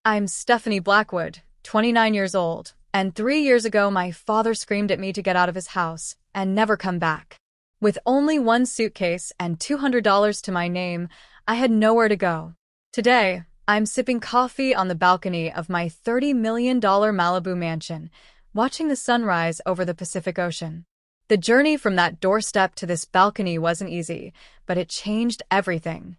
I'm Stephanie Blackwood, 29 years old, and 3 years ago my father screamed at me to get out of his house and never come back. With only one suitcase and $200 to my name, I had nowhere to go. Today, I'm sipping coffee on the balcony of my $30 million Malibu mansion, watching the sunrise over the Pacific Ocean. The journey from that doorstep to this balcony wasn't easy, but it changed everything.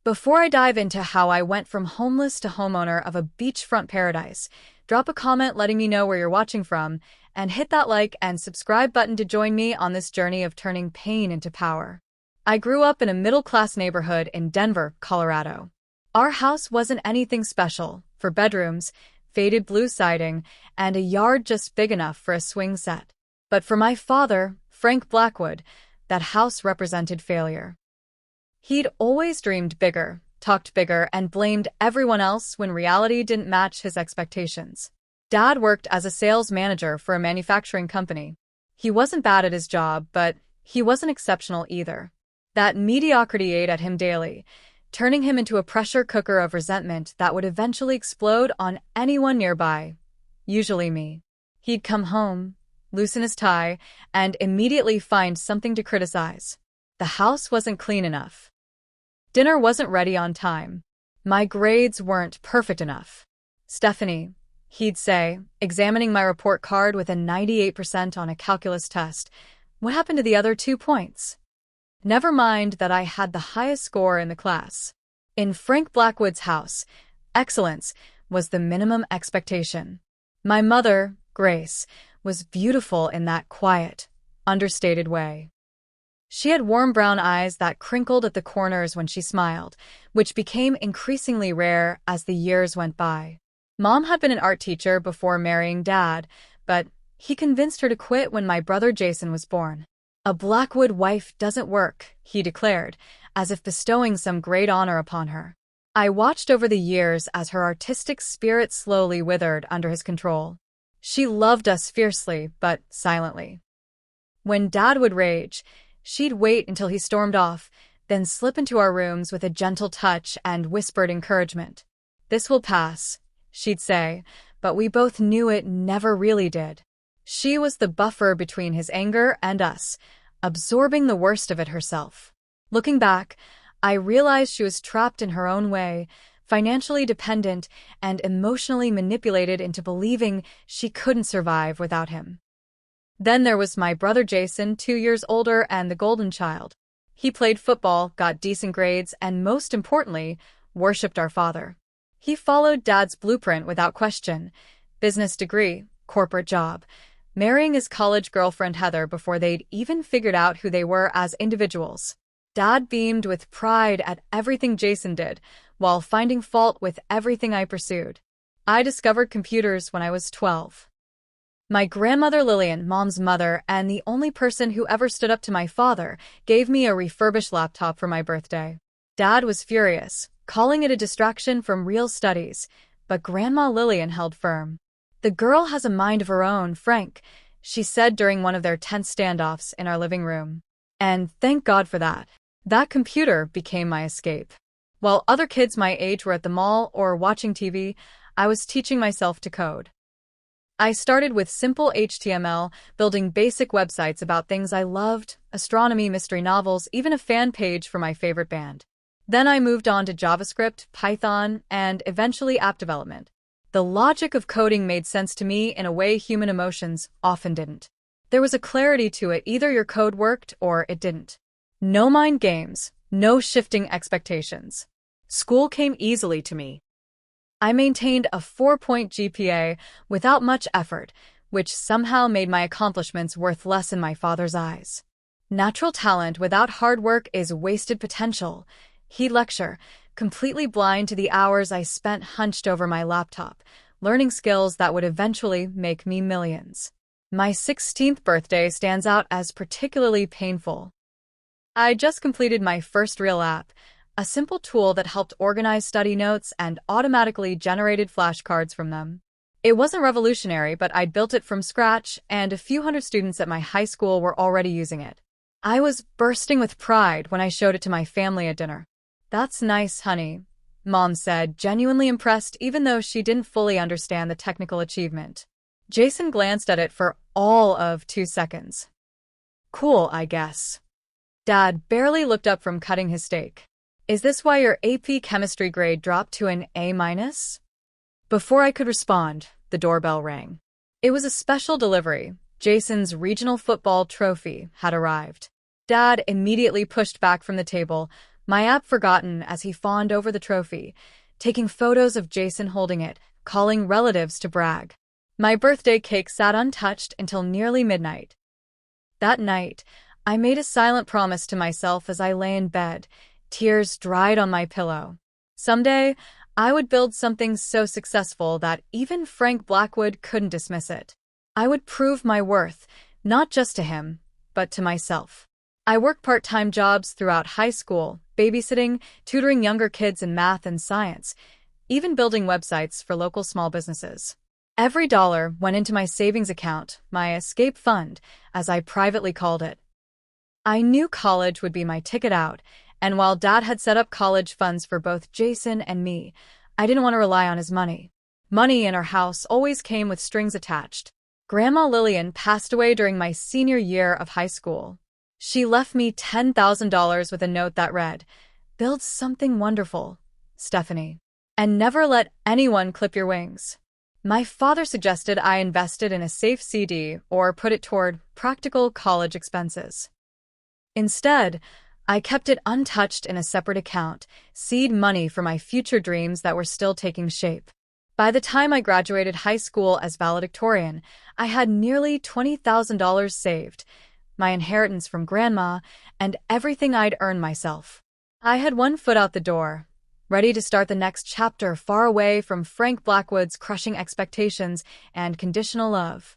Before I dive into how I went from homeless to homeowner of a beachfront paradise, drop a comment letting me know where you're watching from, and hit that like and subscribe button to join me on this journey of turning pain into power. I grew up in a middle-class neighborhood in Denver, Colorado. Our house wasn't anything special, for bedrooms, faded blue siding, and a yard just big enough for a swing set. But for my father, Frank Blackwood, that house represented failure. He'd always dreamed bigger, talked bigger, and blamed everyone else when reality didn't match his expectations. Dad worked as a sales manager for a manufacturing company. He wasn't bad at his job, but he wasn't exceptional either. That mediocrity ate at him daily, turning him into a pressure cooker of resentment that would eventually explode on anyone nearby, usually me. He'd come home, loosen his tie, and immediately find something to criticize. The house wasn't clean enough. Dinner wasn't ready on time. My grades weren't perfect enough. Stephanie, he'd say, examining my report card with a 98% on a calculus test, what happened to the other 2 points? Never mind that I had the highest score in the class. In Frank Blackwood's house, excellence was the minimum expectation. My mother, Grace, was beautiful in that quiet, understated way. She had warm brown eyes that crinkled at the corners when she smiled, which became increasingly rare as the years went by. Mom had been an art teacher before marrying Dad, but he convinced her to quit when my brother Jason was born. A Blackwood wife doesn't work, he declared, as if bestowing some great honor upon her. I watched over the years as her artistic spirit slowly withered under his control. She loved us fiercely, but silently. When Dad would rage, she'd wait until he stormed off, then slip into our rooms with a gentle touch and whispered encouragement. "This will pass," she'd say, but we both knew it never really did. She was the buffer between his anger and us, absorbing the worst of it herself. Looking back, I realized she was trapped in her own way, financially dependent and emotionally manipulated into believing she couldn't survive without him. Then there was my brother Jason, 2 years older and the golden child. He played football, got decent grades, and most importantly, worshipped our father. He followed Dad's blueprint without question: business degree, corporate job, marrying his college girlfriend Heather before they'd even figured out who they were as individuals. Dad beamed with pride at everything Jason did, while finding fault with everything I pursued. I discovered computers when I was 12. My grandmother Lillian, Mom's mother, and the only person who ever stood up to my father, gave me a refurbished laptop for my birthday. Dad was furious, calling it a distraction from real studies, but Grandma Lillian held firm. "The girl has a mind of her own, Frank," she said during one of their tense standoffs in our living room. And thank God for that. That computer became my escape. While other kids my age were at the mall or watching TV, I was teaching myself to code. I started with simple HTML, building basic websites about things I loved, astronomy, mystery novels, even a fan page for my favorite band. Then I moved on to JavaScript, Python, and eventually app development. The logic of coding made sense to me in a way human emotions often didn't. There was a clarity to it: either your code worked or it didn't. No mind games, no shifting expectations. School came easily to me. I maintained a 4-point GPA without much effort, which somehow made my accomplishments worth less in my father's eyes. "Natural talent without hard work is wasted potential," he'd lecture, completely blind to the hours I spent hunched over my laptop, learning skills that would eventually make me millions. My 16th birthday stands out as particularly painful. I just completed my first real app, a simple tool that helped organize study notes and automatically generated flashcards from them. It wasn't revolutionary, but I'd built it from scratch, and a few hundred students at my high school were already using it. I was bursting with pride when I showed it to my family at dinner. "That's nice, honey," Mom said, genuinely impressed even though she didn't fully understand the technical achievement. Jason glanced at it for all of 2 seconds. Cool, I guess. Dad barely looked up from cutting his steak. Is this why your AP chemistry grade dropped to an A-? Before I could respond, the doorbell rang. It was a special delivery. Jason's regional football trophy had arrived. Dad immediately pushed back from the table, my app forgotten as he fawned over the trophy, taking photos of Jason holding it, calling relatives to brag. My birthday cake sat untouched until nearly midnight. That night, I made a silent promise to myself as I lay in bed, tears dried on my pillow. Someday, I would build something so successful that even Frank Blackwood couldn't dismiss it. I would prove my worth, not just to him, but to myself. I worked part-time jobs throughout high school, babysitting, tutoring younger kids in math and science, even building websites for local small businesses. Every dollar went into my savings account, my escape fund, as I privately called it. I knew college would be my ticket out, and while Dad had set up college funds for both Jason and me, I didn't want to rely on his money. Money in our house always came with strings attached. Grandma Lillian passed away during my senior year of high school. She left me $10,000 with a note that read, "Build something wonderful, Stephanie, and never let anyone clip your wings." My father suggested I invested in a safe CD or put it toward practical college expenses. Instead, I kept it untouched in a separate account, seed money for my future dreams that were still taking shape. By the time I graduated high school as valedictorian, I had nearly $20,000 saved, my inheritance from Grandma, and everything I'd earned myself. I had one foot out the door, ready to start the next chapter far away from Frank Blackwood's crushing expectations and conditional love.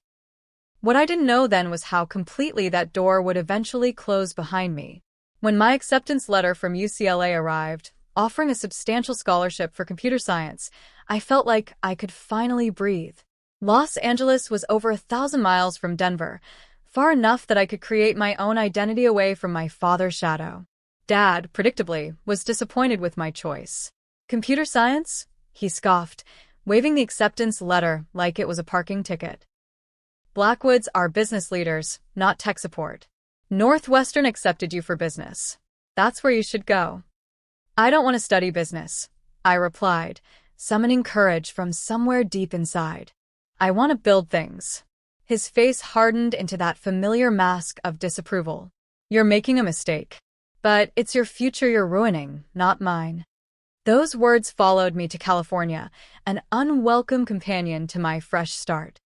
What I didn't know then was how completely that door would eventually close behind me. When my acceptance letter from UCLA arrived, offering a substantial scholarship for computer science, I felt like I could finally breathe. Los Angeles was over 1,000 miles from Denver, far enough that I could create my own identity away from my father's shadow. Dad, predictably, was disappointed with my choice. Computer science? He scoffed, waving the acceptance letter like it was a parking ticket. Blackwoods are business leaders, not tech support. Northwestern accepted you for business. That's where you should go. I don't want to study business, I replied, summoning courage from somewhere deep inside. I want to build things. His face hardened into that familiar mask of disapproval. You're making a mistake. But it's your future you're ruining, not mine. Those words followed me to California, an unwelcome companion to my fresh start.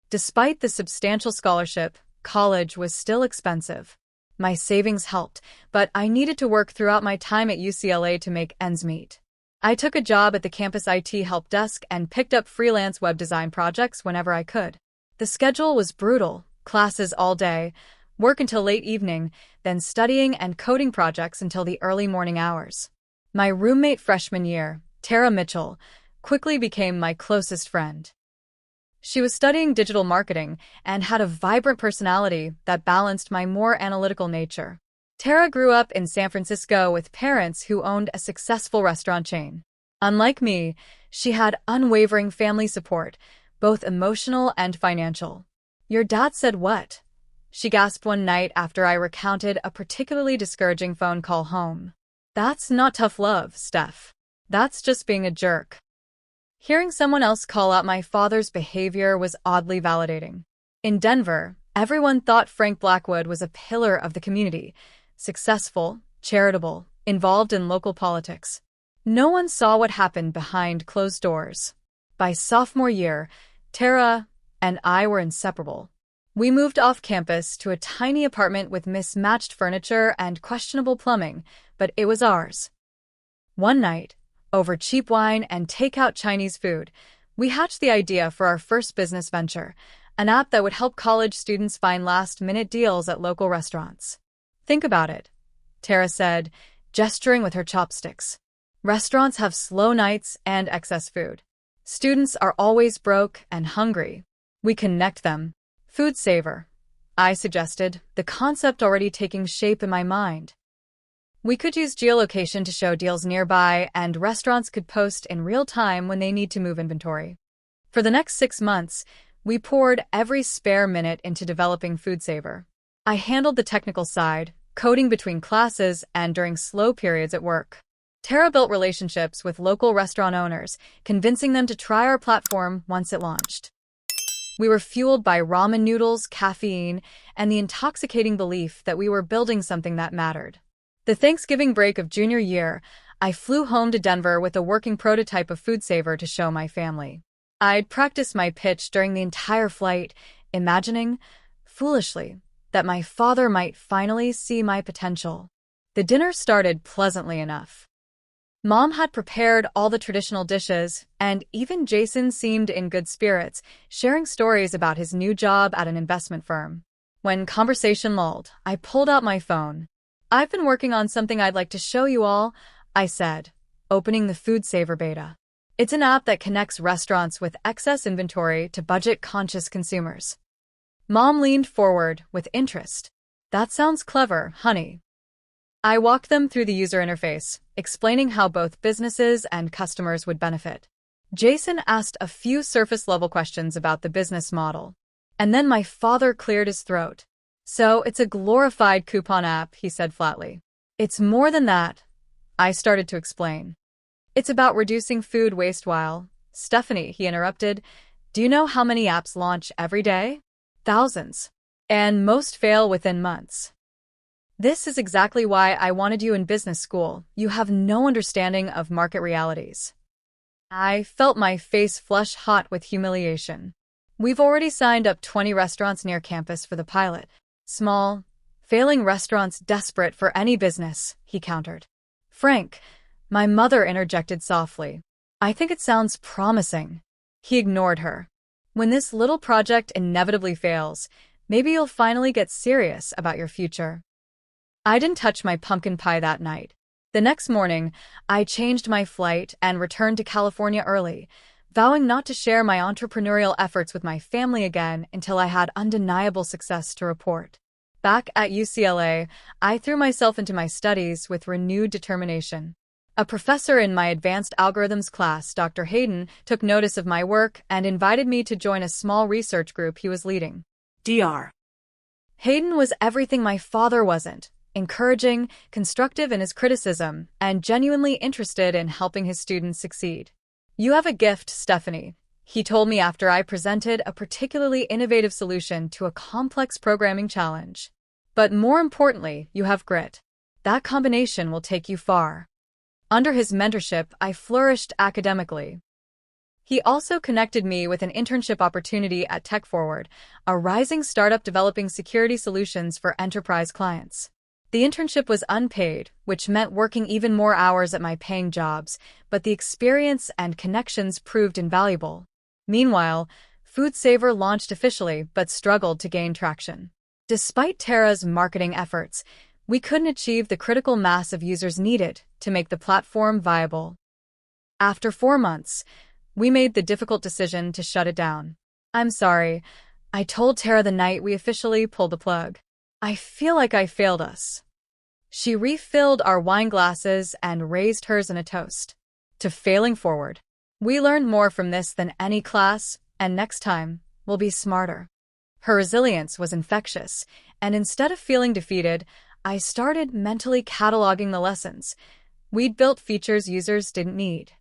Despite the substantial scholarship, college was still expensive. My savings helped, but I needed to work throughout my time at UCLA to make ends meet. I took a job at the campus IT help desk and picked up freelance web design projects whenever I could. The schedule was brutal, classes all day, work until late evening, then studying and coding projects until the early morning hours. My roommate freshman year, Tara Mitchell, quickly became my closest friend. She was studying digital marketing and had a vibrant personality that balanced my more analytical nature. Tara grew up in San Francisco with parents who owned a successful restaurant chain. Unlike me, she had unwavering family support, both emotional and financial. "Your dad said what?" she gasped one night after I recounted a particularly discouraging phone call home. "That's not tough love, Steph. That's just being a jerk." Hearing someone else call out my father's behavior was oddly validating. In Denver, everyone thought Frank Blackwood was a pillar of the community, successful, charitable, involved in local politics. No one saw what happened behind closed doors. By sophomore year, Tara and I were inseparable. We moved off campus to a tiny apartment with mismatched furniture and questionable plumbing, but it was ours. One night, over cheap wine and takeout Chinese food, we hatched the idea for our first business venture, an app that would help college students find last-minute deals at local restaurants. "Think about it," Tara said, gesturing with her chopsticks. "Restaurants have slow nights and excess food. Students are always broke and hungry. We connect them. Food saver," I suggested, the concept already taking shape in my mind. We could use geolocation to show deals nearby, and restaurants could post in real time when they need to move inventory. For the next 6 months, we poured every spare minute into developing FoodSaver. I handled the technical side, coding between classes and during slow periods at work. Tara built relationships with local restaurant owners, convincing them to try our platform once it launched. We were fueled by ramen noodles, caffeine, and the intoxicating belief that we were building something that mattered. The Thanksgiving break of junior year, I flew home to Denver with a working prototype of FoodSaver to show my family. I'd practiced my pitch during the entire flight, imagining, foolishly, that my father might finally see my potential. The dinner started pleasantly enough. Mom had prepared all the traditional dishes, and even Jason seemed in good spirits, sharing stories about his new job at an investment firm. When conversation lulled, I pulled out my phone. "I've been working on something I'd like to show you all," I said, opening the FoodSaver beta. It's an app that connects restaurants with excess inventory to budget-conscious consumers. Mom leaned forward with interest. "That sounds clever, honey." I walked them through the user interface, explaining how both businesses and customers would benefit. Jason asked a few surface-level questions about the business model. And then my father cleared his throat. "So it's a glorified coupon app," he said flatly. "It's more than that," I started to explain. "It's about reducing food waste while—" "Stephanie," he interrupted, "do you know how many apps launch every day? Thousands. And most fail within months. This is exactly why I wanted you in business school. You have no understanding of market realities." I felt my face flush hot with humiliation. "We've already signed up 20 restaurants near campus for the pilot. Small, failing restaurants desperate for any business," he countered. "Frank," my mother interjected softly, "I think it sounds promising." He ignored her. "When this little project inevitably fails, maybe you'll finally get serious about your future." I didn't touch my pumpkin pie that night. The next morning, I changed my flight and returned to California early, vowing not to share my entrepreneurial efforts with my family again until I had undeniable success to report. Back at UCLA, I threw myself into my studies with renewed determination. A professor in my advanced algorithms class, Dr. Hayden, took notice of my work and invited me to join a small research group he was leading. Dr. Hayden was everything my father wasn't: encouraging, constructive in his criticism, and genuinely interested in helping his students succeed. "You have a gift, Stephanie," he told me after I presented a particularly innovative solution to a complex programming challenge. "But more importantly, you have grit. That combination will take you far." Under his mentorship, I flourished academically. He also connected me with an internship opportunity at TechForward, a rising startup developing security solutions for enterprise clients. The internship was unpaid, which meant working even more hours at my paying jobs, but the experience and connections proved invaluable. Meanwhile, FoodSaver launched officially but struggled to gain traction. Despite Tara's marketing efforts, we couldn't achieve the critical mass of users needed to make the platform viable. After 4 months, we made the difficult decision to shut it down. "I'm sorry," I told Tara the night we officially pulled the plug. "I feel like I failed us." She refilled our wine glasses and raised hers in a toast to failing forward. "We learned more from this than any class, and next time, we'll be smarter." Her resilience was infectious, and instead of feeling defeated, I started mentally cataloging the lessons. We'd built features users didn't need.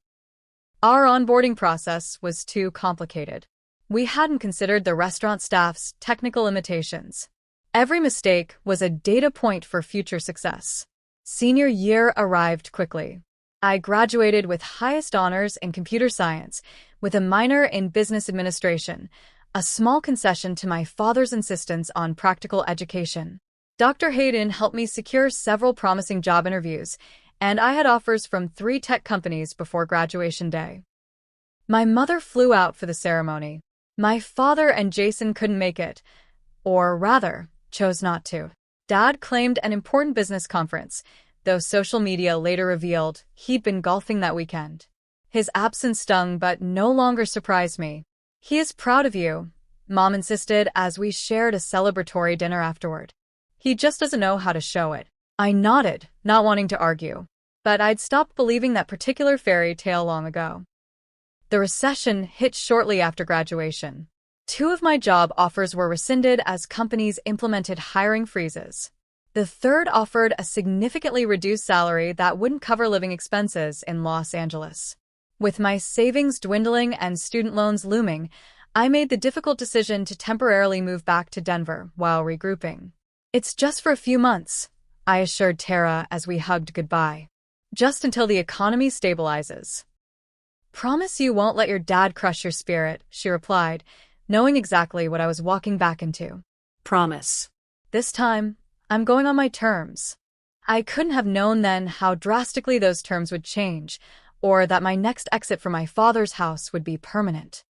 Our onboarding process was too complicated. We hadn't considered the restaurant staff's technical limitations. Every mistake was a data point for future success. Senior year arrived quickly. I graduated with highest honors in computer science, with a minor in business administration, a small concession to my father's insistence on practical education. Dr. Hayden helped me secure several promising job interviews, and I had offers from 3 tech companies before graduation day. My mother flew out for the ceremony. My father and Jason couldn't make it, or rather, chose not to. Dad claimed an important business conference, though social media later revealed he'd been golfing that weekend. His absence stung but no longer surprised me. "He is proud of you," Mom insisted as we shared a celebratory dinner afterward. "He just doesn't know how to show it." I nodded, not wanting to argue. But I'd stopped believing that particular fairy tale long ago. The recession hit shortly after graduation. 2 of my job offers were rescinded as companies implemented hiring freezes. The third offered a significantly reduced salary that wouldn't cover living expenses in Los Angeles. With my savings dwindling and student loans looming, I made the difficult decision to temporarily move back to Denver while regrouping. "It's just for a few months," I assured Tara as we hugged goodbye. "Just until the economy stabilizes." "Promise you won't let your dad crush your spirit," she replied, knowing exactly what I was walking back into. Promise. This time, I'm going on my terms. I couldn't have known then how drastically those terms would change, or that my next exit from my father's house would be permanent.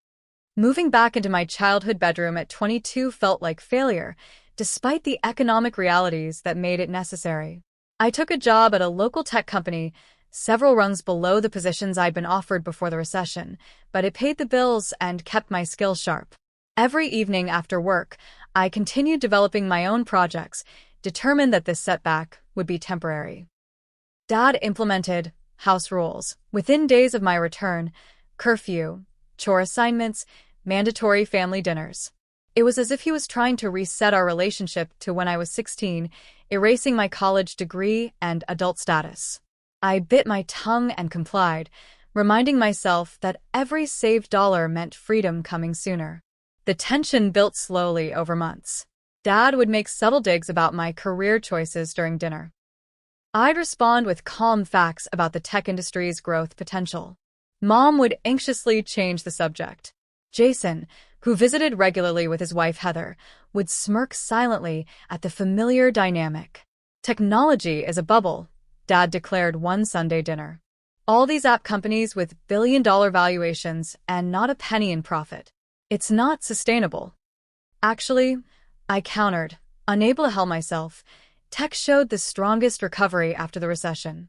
Moving back into my childhood bedroom at 22 felt like failure, despite the economic realities that made it necessary. I took a job at a local tech company, several rungs below the positions I'd been offered before the recession, but it paid the bills and kept my skills sharp. Every evening after work, I continued developing my own projects, determined that this setback would be temporary. Dad implemented house rules. Within days of my return, curfew, chore assignments, mandatory family dinners. It was as if he was trying to reset our relationship to when I was 16, erasing my college degree and adult status. I bit my tongue and complied, reminding myself that every saved dollar meant freedom coming sooner. The tension built slowly over months. Dad would make subtle digs about my career choices during dinner. I'd respond with calm facts about the tech industry's growth potential. Mom would anxiously change the subject. Jason, who visited regularly with his wife Heather, would smirk silently at the familiar dynamic. "Technology is a bubble," Dad declared one Sunday dinner. "All these app companies with billion-dollar valuations and not a penny in profit. It's not sustainable." "Actually," I countered, unable to help myself, "tech showed the strongest recovery after the recession.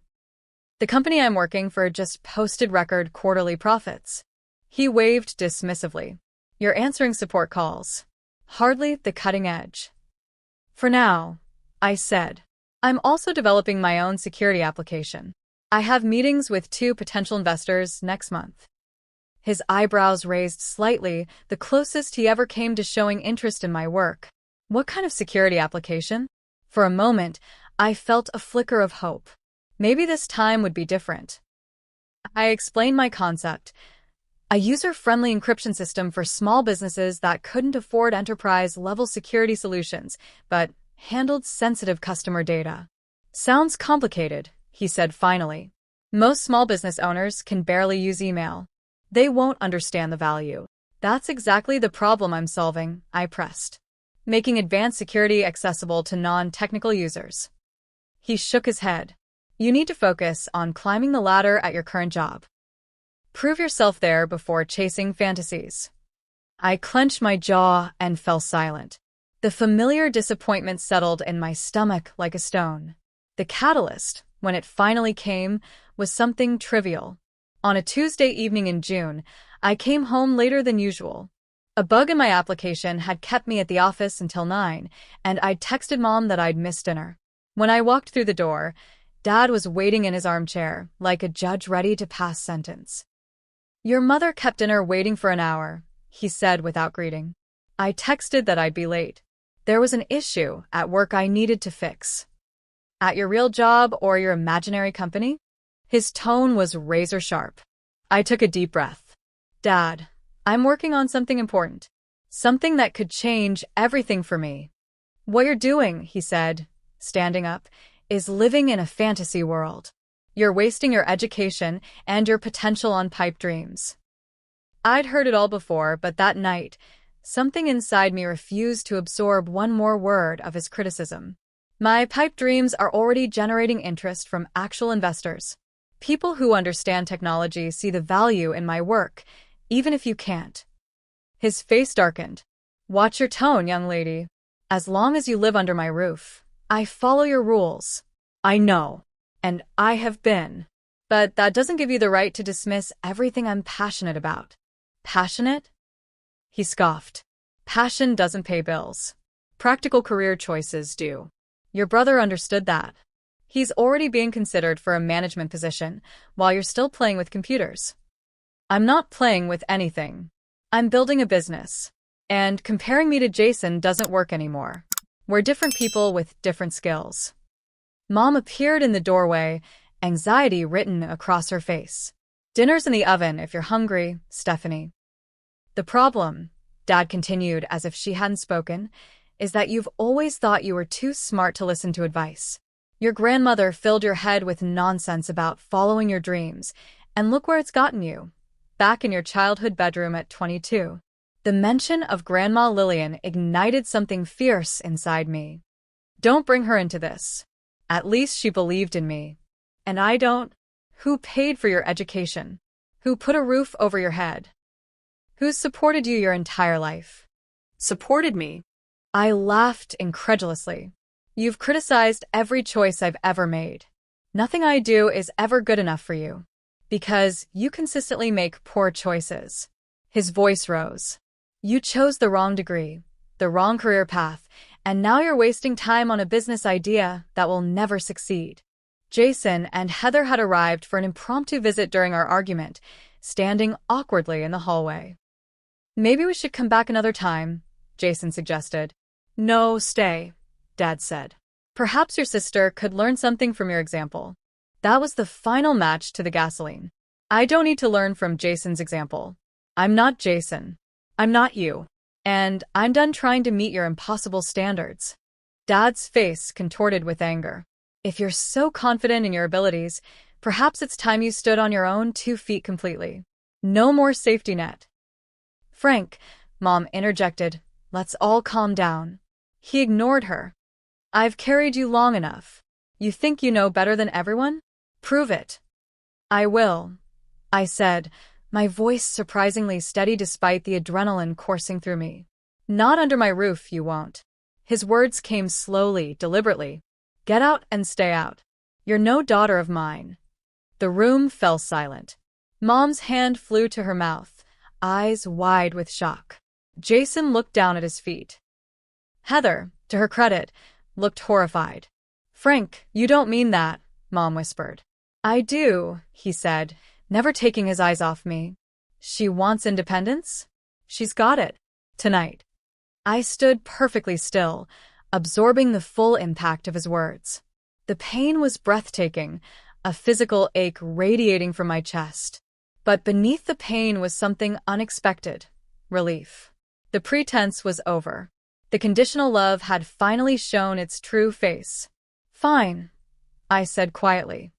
The company I'm working for just posted record quarterly profits." He waved dismissively. "You're answering support calls. Hardly the cutting edge." "For now," I said. "I'm also developing my own security application. I have meetings with 2 potential investors next month." His eyebrows raised slightly, the closest he ever came to showing interest in my work. "What kind of security application?" For a moment, I felt a flicker of hope. Maybe this time would be different. I explained my concept. A user-friendly encryption system for small businesses that couldn't afford enterprise-level security solutions, but handled sensitive customer data. "Sounds complicated," he said finally. "Most small business owners can barely use email. They won't understand the value." "That's exactly the problem I'm solving," I pressed. "Making advanced security accessible to non-technical users." He shook his head. "You need to focus on climbing the ladder at your current job. Prove yourself there before chasing fantasies." I clenched my jaw and fell silent. The familiar disappointment settled in my stomach like a stone. The catalyst, when it finally came, was something trivial. On a Tuesday evening in June, I came home later than usual. A bug in my application had kept me at the office until 9, and I'd texted Mom that I'd missed dinner. When I walked through the door, Dad was waiting in his armchair, like a judge ready to pass sentence. "Your mother kept dinner waiting for an hour," he said without greeting. I texted that I'd be late. There was an issue at work I needed to fix. "At your real job or your imaginary company?" His tone was razor sharp. I took a deep breath. "Dad, I'm working on something important. Something that could change everything for me." "What you're doing," he said, standing up, "is living in a fantasy world. You're wasting your education and your potential on pipe dreams." I'd heard it all before, but that night, something inside me refused to absorb one more word of his criticism. My pipe dreams are already generating interest from actual investors. People who understand technology see the value in my work, even if you can't. His face darkened. "Watch your tone, young lady. As long as you live under my roof, I follow your rules." "I know. And I have been. But that doesn't give you the right to dismiss everything I'm passionate about." "Passionate?" He scoffed. "Passion doesn't pay bills. Practical career choices do. Your brother understood that." He's already being considered for a management position while you're still playing with computers. I'm not playing with anything. I'm building a business. And comparing me to Jason doesn't work anymore. We're different people with different skills. Mom appeared in the doorway, anxiety written across her face. Dinner's in the oven if you're hungry, Stephanie. The problem, Dad continued as if she hadn't spoken, is that you've always thought you were too smart to listen to advice. Your grandmother filled your head with nonsense about following your dreams, and look where it's gotten you. Back in your childhood bedroom at 22. The mention of Grandma Lillian ignited something fierce inside me. Don't bring her into this. At least she believed in me. And I don't. Who paid for your education? Who put a roof over your head? Who's supported you your entire life? Supported me? I laughed incredulously. You've criticized every choice I've ever made. Nothing I do is ever good enough for you. Because you consistently make poor choices. His voice rose. You chose the wrong degree, the wrong career path, and now you're wasting time on a business idea that will never succeed. Jason and Heather had arrived for an impromptu visit during our argument, standing awkwardly in the hallway. Maybe we should come back another time, Jason suggested. No, stay, Dad said. Perhaps your sister could learn something from your example. That was the final match to the gasoline. I don't need to learn from Jason's example. I'm not Jason. I'm not you. And I'm done trying to meet your impossible standards. Dad's face contorted with anger. If you're so confident in your abilities, perhaps it's time you stood on your own 2 feet completely. No more safety net. Frank, Mom interjected, let's all calm down. He ignored her. I've carried you long enough. You think you know better than everyone? Prove it. I will, I said, my voice surprisingly steady despite the adrenaline coursing through me. Not under my roof, you won't. His words came slowly, deliberately. Get out and stay out. You're no daughter of mine. The room fell silent. Mom's hand flew to her mouth, eyes wide with shock. Jason looked down at his feet. Heather, to her credit, looked horrified. Frank, you don't mean that, Mom whispered. I do, he said, never taking his eyes off me. She wants independence? She's got it. Tonight. I stood perfectly still, absorbing the full impact of his words. The pain was breathtaking, a physical ache radiating from my chest. But beneath the pain was something unexpected. Relief. The pretense was over. The conditional love had finally shown its true face. Fine, I said quietly.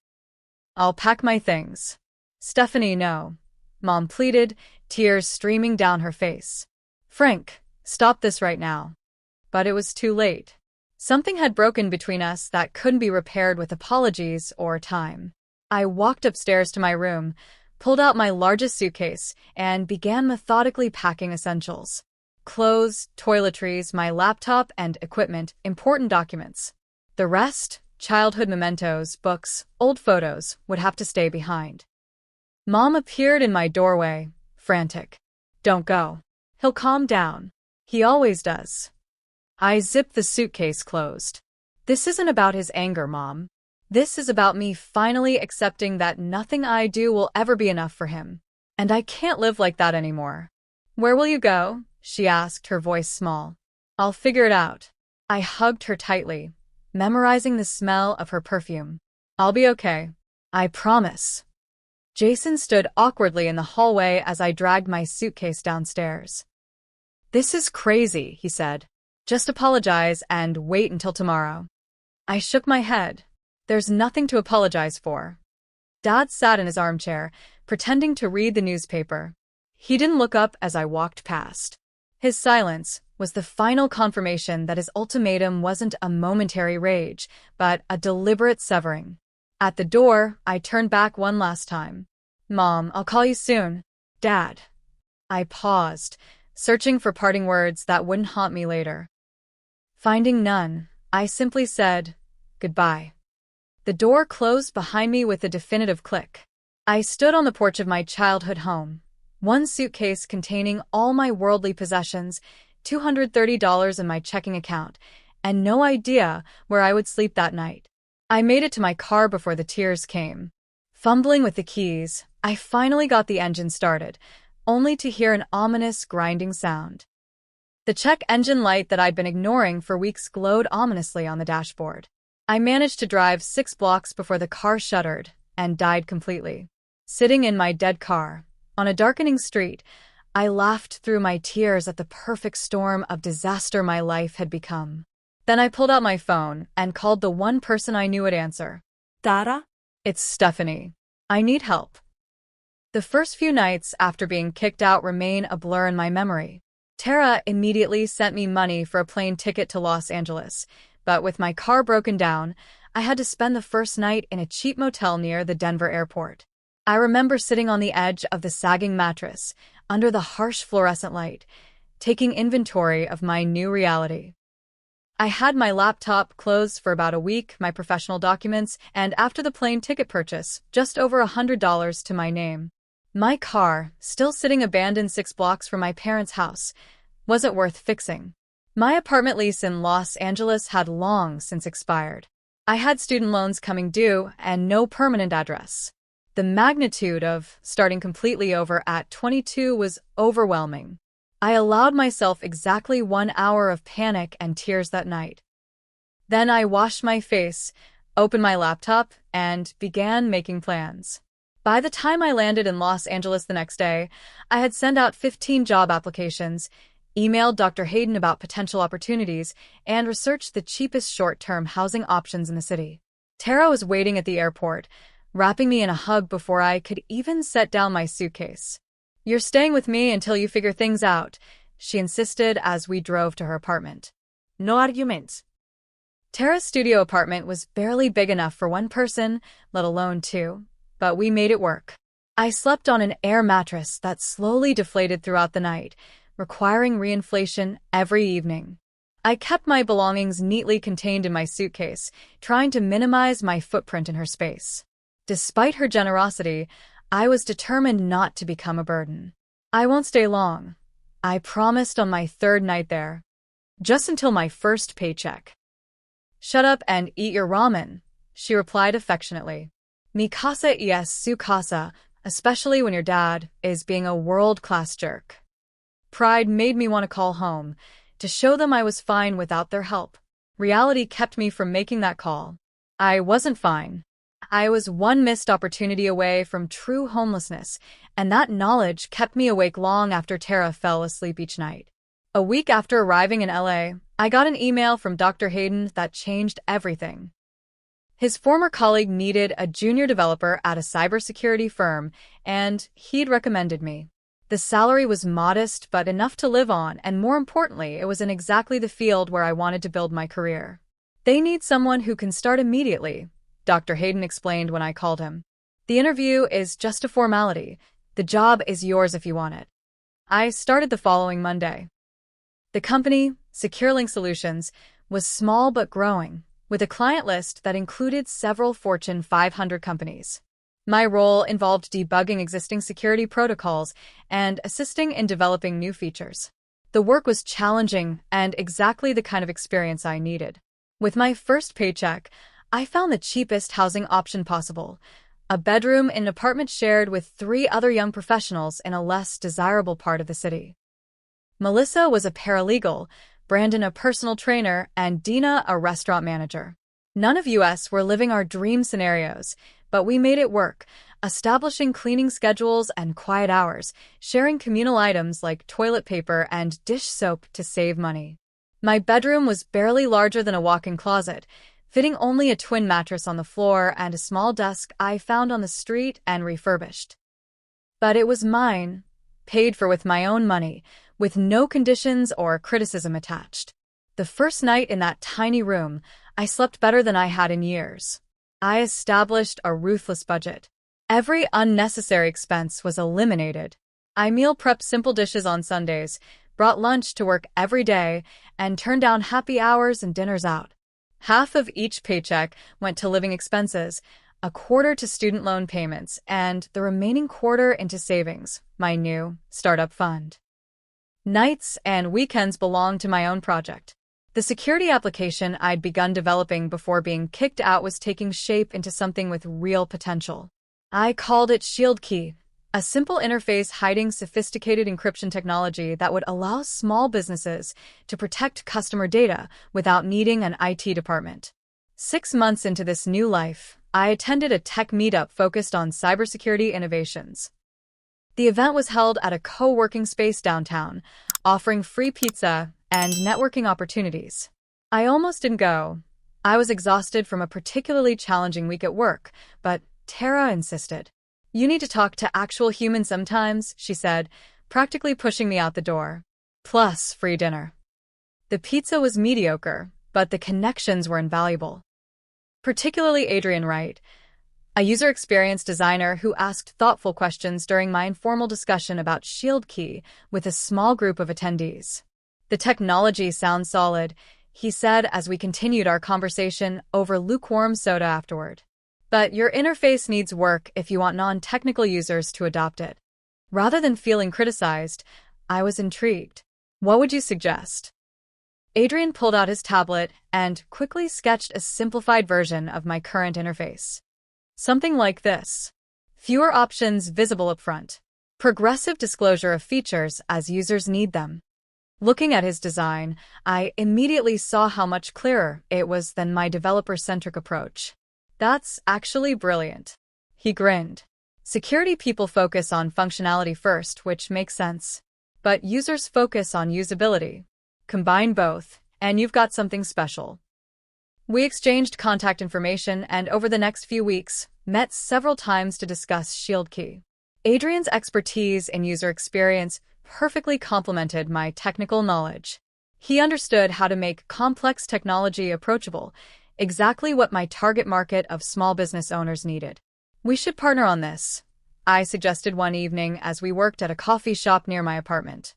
I'll pack my things. Stephanie, no. Mom pleaded, tears streaming down her face. Frank, stop this right now. But it was too late. Something had broken between us that couldn't be repaired with apologies or time. I walked upstairs to my room, pulled out my largest suitcase, and began methodically packing essentials. Clothes, toiletries, my laptop and equipment, important documents. The rest, childhood mementos, books, old photos, would have to stay behind. Mom appeared in my doorway, frantic. Don't go. He'll calm down. He always does. I zipped the suitcase closed. This isn't about his anger, Mom. This is about me finally accepting that nothing I do will ever be enough for him. And I can't live like that anymore. Where will you go? She asked, her voice small. I'll figure it out. I hugged her tightly, memorizing the smell of her perfume. I'll be okay. I promise. Jason stood awkwardly in the hallway as I dragged my suitcase downstairs. This is crazy, he said. Just apologize and wait until tomorrow. I shook my head. There's nothing to apologize for. Dad sat in his armchair, pretending to read the newspaper. He didn't look up as I walked past. His silence was the final confirmation that his ultimatum wasn't a momentary rage, but a deliberate severing. At the door, I turned back one last time. Mom, I'll call you soon. Dad. I paused, searching for parting words that wouldn't haunt me later. Finding none, I simply said, goodbye. The door closed behind me with a definitive click. I stood on the porch of my childhood home, one suitcase containing all my worldly possessions, $230 in my checking account, and no idea where I would sleep that night. I made it to my car before the tears came. Fumbling with the keys, I finally got the engine started, only to hear an ominous grinding sound. The check engine light that I'd been ignoring for weeks glowed ominously on the dashboard. I managed to drive 6 blocks before the car shuddered and died completely. Sitting in my dead car, on a darkening street, I laughed through my tears at the perfect storm of disaster my life had become. Then I pulled out my phone and called the one person I knew would answer. Tara? It's Stephanie. I need help. The first few nights after being kicked out remain a blur in my memory. Tara immediately sent me money for a plane ticket to Los Angeles, but with my car broken down, I had to spend the first night in a cheap motel near the Denver airport. I remember sitting on the edge of the sagging mattress, under the harsh fluorescent light, taking inventory of my new reality. I had my laptop closed for about a week, my professional documents, and after the plane ticket purchase, just over $100 to my name. My car, still sitting abandoned 6 blocks from my parents' house, wasn't worth fixing. My apartment lease in Los Angeles had long since expired. I had student loans coming due and no permanent address. The magnitude of starting completely over at 22 was overwhelming. I allowed myself exactly 1 hour of panic and tears that night. Then I washed my face, opened my laptop, and began making plans. By the time I landed in Los Angeles the next day, I had sent out 15 job applications, emailed Dr. Hayden about potential opportunities, and researched the cheapest short-term housing options in the city. Tara was waiting at the airport, wrapping me in a hug before I could even set down my suitcase. "You're staying with me until you figure things out," she insisted as we drove to her apartment. No arguments. Tara's studio apartment was barely big enough for one person, let alone two, but we made it work. I slept on an air mattress that slowly deflated throughout the night, requiring reinflation every evening. I kept my belongings neatly contained in my suitcase, trying to minimize my footprint in her space. Despite her generosity, I was determined not to become a burden. "I won't stay long," I promised on my 3rd night there. "Just until my first paycheck." "Shut up and eat your ramen," she replied affectionately. "Mi casa es su casa, especially when your dad is being a world-class jerk." Pride made me want to call home, to show them I was fine without their help. Reality kept me from making that call. I wasn't fine. I was one missed opportunity away from true homelessness, and that knowledge kept me awake long after Tara fell asleep each night. A week after arriving in LA, I got an email from Dr. Hayden that changed everything. His former colleague needed a junior developer at a cybersecurity firm, and he'd recommended me. The salary was modest but enough to live on, and more importantly, it was in exactly the field where I wanted to build my career. "They need someone who can start immediately," Dr. Hayden explained when I called him. "The interview is just a formality. The job is yours if you want it." I started the following Monday. The company, SecureLink Solutions, was small but growing, with a client list that included several Fortune 500 companies. My role involved debugging existing security protocols and assisting in developing new features. The work was challenging and exactly the kind of experience I needed. With my first paycheck, I found the cheapest housing option possible, a bedroom in an apartment shared with 3 other young professionals in a less desirable part of the city. Melissa was a paralegal, Brandon a personal trainer, and Dina a restaurant manager. None of us were living our dream scenarios, but we made it work, establishing cleaning schedules and quiet hours, sharing communal items like toilet paper and dish soap to save money. My bedroom was barely larger than a walk-in closet, fitting only a twin mattress on the floor and a small desk I found on the street and refurbished. But it was mine, paid for with my own money, with no conditions or criticism attached. The first night in that tiny room, I slept better than I had in years. I established a ruthless budget. Every unnecessary expense was eliminated. I meal prepped simple dishes on Sundays, brought lunch to work every day, and turned down happy hours and dinners out. Half of each paycheck went to living expenses, a quarter to student loan payments, and the remaining quarter into savings, my new startup fund. Nights and weekends belonged to my own project. The security application I'd begun developing before being kicked out was taking shape into something with real potential. I called it ShieldKey, a simple interface hiding sophisticated encryption technology that would allow small businesses to protect customer data without needing an IT department. 6 months into this new life, I attended a tech meetup focused on cybersecurity innovations. The event was held at a co-working space downtown, offering free pizza and networking opportunities. I almost didn't go. I was exhausted from a particularly challenging week at work, but Tara insisted. "You need to talk to actual humans sometimes," she said, practically pushing me out the door. Plus, free dinner. The pizza was mediocre, but the connections were invaluable. Particularly Adrian Wright, a user experience designer who asked thoughtful questions during my informal discussion about ShieldKey with a small group of attendees. "The technology sounds solid," he said as we continued our conversation over lukewarm soda afterward. "But your interface needs work if you want non-technical users to adopt it." Rather than feeling criticized, I was intrigued. "What would you suggest?" Adrian pulled out his tablet and quickly sketched a simplified version of my current interface. Something like this. Fewer options visible up front. Progressive disclosure of features as users need them. Looking at his design, I immediately saw how much clearer it was than my developer-centric approach. "That's actually brilliant." He grinned. "Security people focus on functionality first, which makes sense. But users focus on usability. Combine both, and you've got something special." We exchanged contact information and over the next few weeks, met several times to discuss ShieldKey. Adrian's expertise in user experience perfectly complemented my technical knowledge. He understood how to make complex technology approachable, exactly what my target market of small business owners needed. "We should partner on this," I suggested one evening as we worked at a coffee shop near my apartment.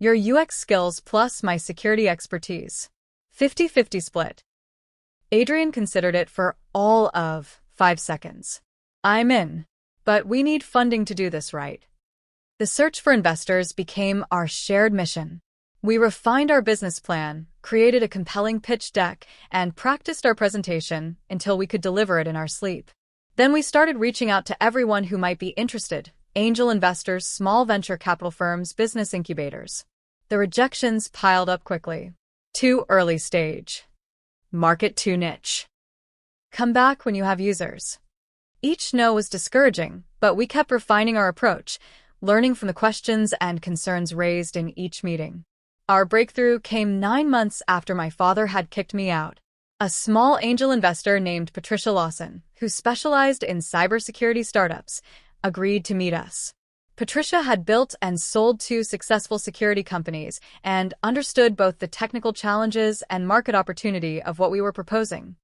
"Your UX skills plus my security expertise. 50-50 split." Adrian considered it for all of 5 seconds. "I'm in. But we need funding to do this right." The search for investors became our shared mission. We refined our business plan, created a compelling pitch deck, and practiced our presentation until we could deliver it in our sleep. Then we started reaching out to everyone who might be interested: angel investors, small venture capital firms, business incubators. The rejections piled up quickly. "Too early stage. Market too niche. Come back when you have users." Each no was discouraging, but we kept refining our approach, learning from the questions and concerns raised in each meeting. Our breakthrough came 9 months after my father had kicked me out. A small angel investor named Patricia Lawson, who specialized in cybersecurity startups, agreed to meet us. Patricia had built and sold 2 successful security companies and understood both the technical challenges and market opportunity of what we were proposing.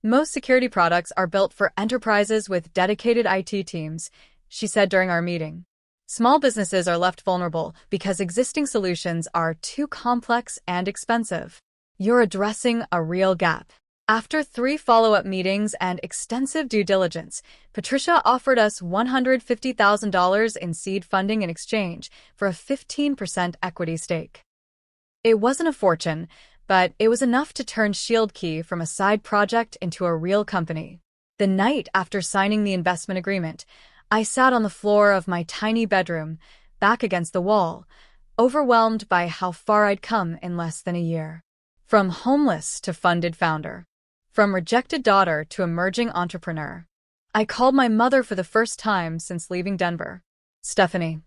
"Most security products are built for enterprises with dedicated IT teams," she said during our meeting. "Small businesses are left vulnerable because existing solutions are too complex and expensive. You're addressing a real gap." After 3 follow-up meetings and extensive due diligence, Patricia offered us $150,000 in seed funding in exchange for a 15% equity stake. It wasn't a fortune, but it was enough to turn ShieldKey from a side project into a real company. The night after signing the investment agreement, I sat on the floor of my tiny bedroom, back against the wall, overwhelmed by how far I'd come in less than a year. From homeless to funded founder. From rejected daughter to emerging entrepreneur. I called my mother for the first time since leaving Denver. "Stephanie."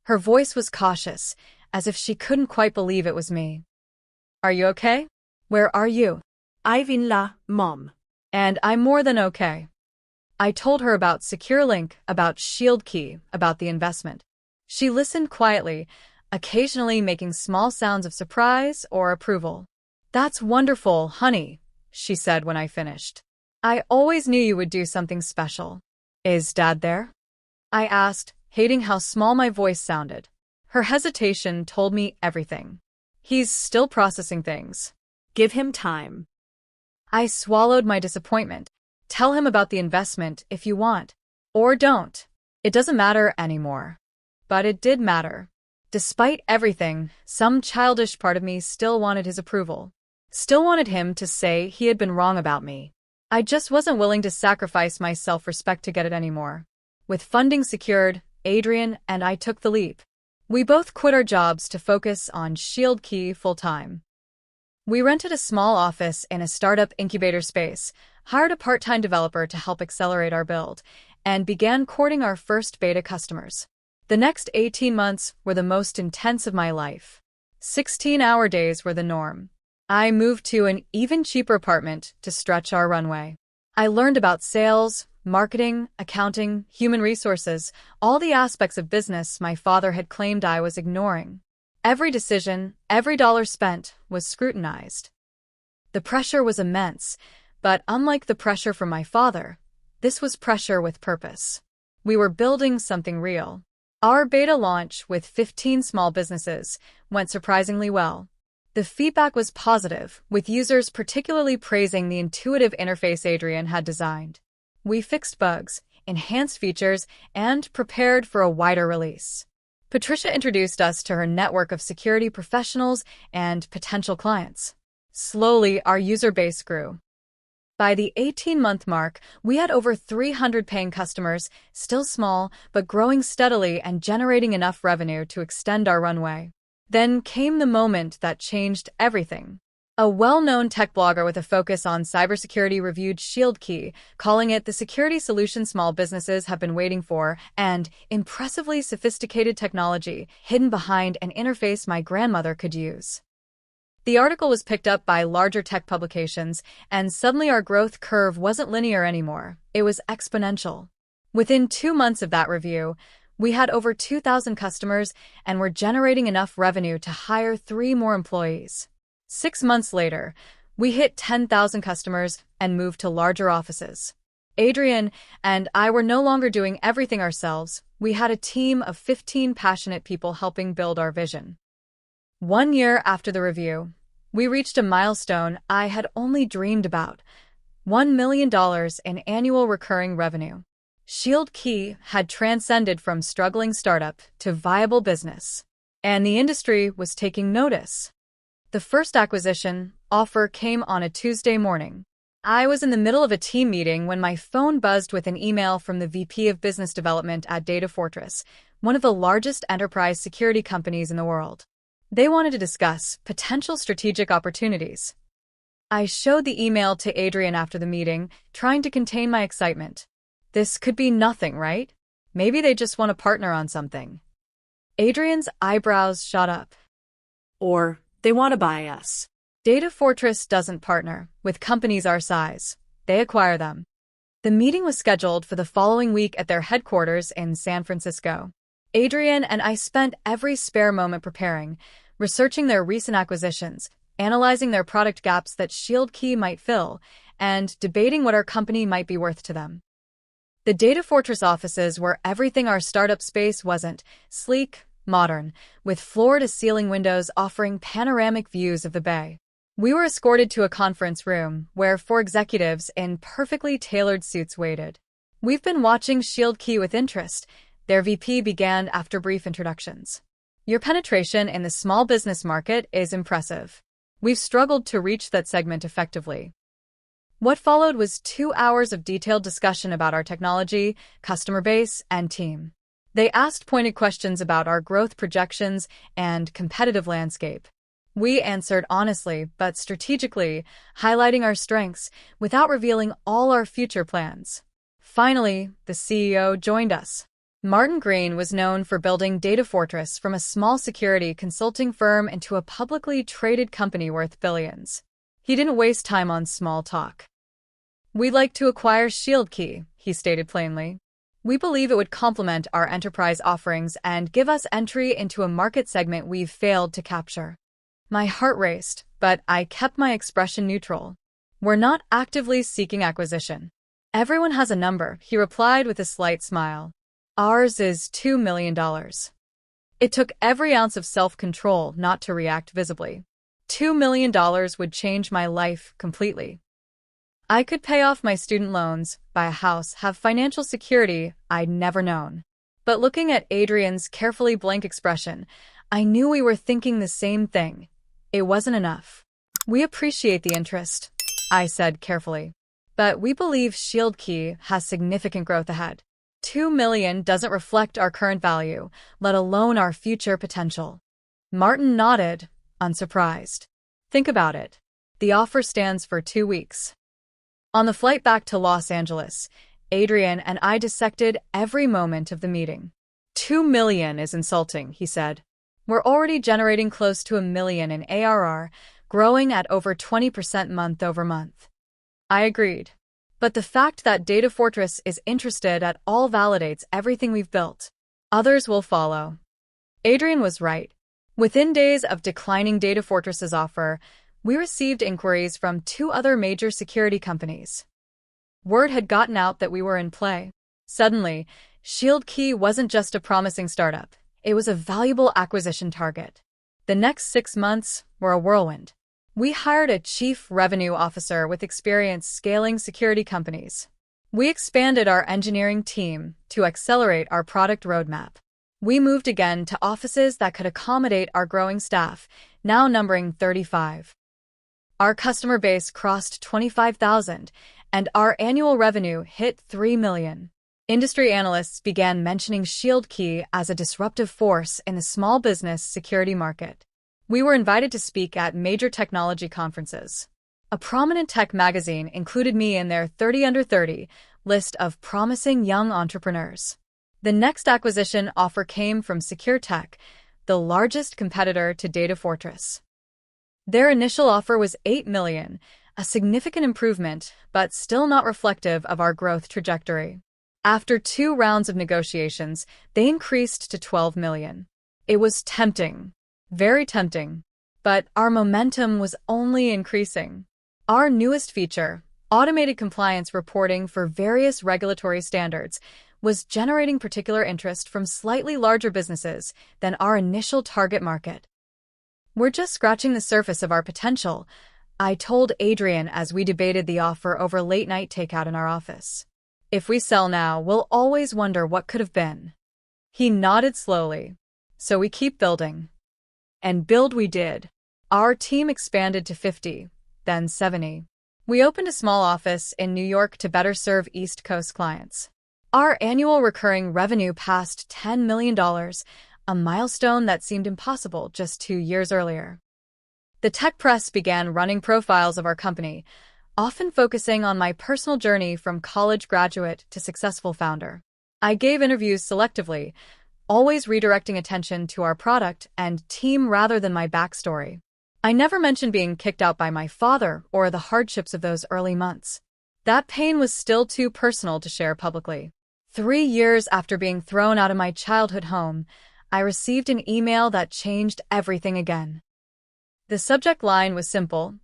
Her voice was cautious, as if she couldn't quite believe it was me. "Are you okay? Where are you?" "I've in la, Mom." "And I'm more than okay." I told her about SecureLink, about ShieldKey, about the investment. She listened quietly, occasionally making small sounds of surprise or approval. "That's wonderful, honey," she said when I finished. "I always knew you would do something special." "Is Dad there?" I asked, hating how small my voice sounded. Her hesitation told me everything. "He's still processing things." "Give him time." I swallowed my disappointment. "Tell him about the investment if you want. Or don't. It doesn't matter anymore." But it did matter. Despite everything, some childish part of me still wanted his approval. Still wanted him to say he had been wrong about me. I just wasn't willing to sacrifice my self-respect to get it anymore. With funding secured, Adrian and I took the leap. We both quit our jobs to focus on Shield Key full-time. We rented a small office in a startup incubator space, hired a part-time developer to help accelerate our build, and began courting our first beta customers. The next 18 months were the most intense of my life. 16-hour days were the norm. I moved to an even cheaper apartment to stretch our runway. I learned about sales, marketing, accounting, human resources, all the aspects of business my father had claimed I was ignoring. Every decision, every dollar spent, was scrutinized. The pressure was immense, but unlike the pressure from my father, this was pressure with purpose. We were building something real. Our beta launch with 15 small businesses went surprisingly well. The feedback was positive, with users particularly praising the intuitive interface Adrian had designed. We fixed bugs, enhanced features, and prepared for a wider release. Patricia introduced us to her network of security professionals and potential clients. Slowly, our user base grew. By the 18-month mark, we had over 300 paying customers, still small, but growing steadily and generating enough revenue to extend our runway. Then came the moment that changed everything. A well-known tech blogger with a focus on cybersecurity reviewed Shield Key, calling it the security solution small businesses have been waiting for and impressively sophisticated technology hidden behind an interface my grandmother could use. The article was picked up by larger tech publications, and suddenly our growth curve wasn't linear anymore. It was exponential. Within 2 months of that review, we had over 2,000 customers and were generating enough revenue to hire 3 more employees. 6 months later, we hit 10,000 customers and moved to larger offices. Adrian and I were no longer doing everything ourselves. We had a team of 15 passionate people helping build our vision. 1 year after the review, we reached a milestone I had only dreamed about: $1 million in annual recurring revenue. Shield Key had transcended from struggling startup to viable business, and the industry was taking notice. The first acquisition offer came on a Tuesday morning. I was in the middle of a team meeting when my phone buzzed with an email from the VP of Business Development at Data Fortress, one of the largest enterprise security companies in the world. They wanted to discuss potential strategic opportunities. I showed the email to Adrian after the meeting, trying to contain my excitement. This could be nothing, right? Maybe they just want to partner on something. Adrian's eyebrows shot up. Or they want to buy us. Data Fortress doesn't partner with companies our size. They acquire them. The meeting was scheduled for the following week at their headquarters in San Francisco. Adrian and I spent every spare moment preparing, researching their recent acquisitions, analyzing their product gaps that Shield Key might fill, and debating what our company might be worth to them. The Data Fortress offices were everything our startup space wasn't: sleek, modern, with floor-to-ceiling windows offering panoramic views of the bay. We were escorted to a conference room where 4 executives in perfectly tailored suits waited. "We've been watching Shield Key with interest," their VP began after brief introductions. "Your penetration in the small business market is impressive. We've struggled to reach that segment effectively." What followed was 2 hours of detailed discussion about our technology, customer base, and team. They asked pointed questions about our growth projections and competitive landscape. We answered honestly but strategically, highlighting our strengths without revealing all our future plans. Finally, the CEO joined us. Martin Green was known for building Data Fortress from a small security consulting firm into a publicly traded company worth billions. He didn't waste time on small talk. "We'd like to acquire Shield Key," he stated plainly. "We believe it would complement our enterprise offerings and give us entry into a market segment we've failed to capture." My heart raced, but I kept my expression neutral. "We're not actively seeking acquisition. Everyone has a number," he replied with a slight smile. "Ours is $2 million. It took every ounce of self-control not to react visibly. $2 million would change my life completely. I could pay off my student loans, buy a house, have financial security I'd never known." But looking at Adrian's carefully blank expression, I knew we were thinking the same thing. It wasn't enough. We appreciate the interest, I said carefully. But we believe ShieldKey has significant growth ahead. 2 million doesn't reflect our current value, let alone our future potential. Martin nodded, unsurprised. Think about it. The offer stands for 2 weeks. On the flight back to Los Angeles, Adrian and I dissected every moment of the meeting. 2 million is insulting, he said. We're already generating close to 1 million in ARR, growing at over 20% month over month. I agreed. But the fact that Data Fortress is interested at all validates everything we've built. Others will follow. Adrian was right. Within days of declining Data Fortress's offer, we received inquiries from 2 other major security companies. Word had gotten out that we were in play. Suddenly, ShieldKey wasn't just a promising startup. It was a valuable acquisition target. The next 6 months were a whirlwind. We hired a chief revenue officer with experience scaling security companies. We expanded our engineering team to accelerate our product roadmap. We moved again to offices that could accommodate our growing staff, now numbering 35. Our customer base crossed 25,000, and our annual revenue hit 3 million. Industry analysts began mentioning ShieldKey as a disruptive force in the small business security market. We were invited to speak at major technology conferences. A prominent tech magazine included me in their 30 under 30 list of promising young entrepreneurs. The next acquisition offer came from SecureTech, the largest competitor to Data Fortress. Their initial offer was 8 million, a significant improvement, but still not reflective of our growth trajectory. After 2 rounds of negotiations, they increased to 12 million. It was tempting. Very tempting. But our momentum was only increasing. Our newest feature, automated compliance reporting for various regulatory standards, was generating particular interest from slightly larger businesses than our initial target market. We're just scratching the surface of our potential, I told Adrian as we debated the offer over late-night takeout in our office. If we sell now, we'll always wonder what could have been. He nodded slowly. So we keep building. And build we did. Our team expanded to 50, then 70. We opened a small office in New York to better serve East Coast clients. Our annual recurring revenue passed $10 million, a milestone that seemed impossible just 2 years earlier. The tech press began running profiles of our company, often focusing on my personal journey from college graduate to successful founder. I gave interviews selectively, always redirecting attention to our product and team rather than my backstory. I never mentioned being kicked out by my father or the hardships of those early months. That pain was still too personal to share publicly. 3 years after being thrown out of my childhood home, I received an email that changed everything again. The subject line was simple: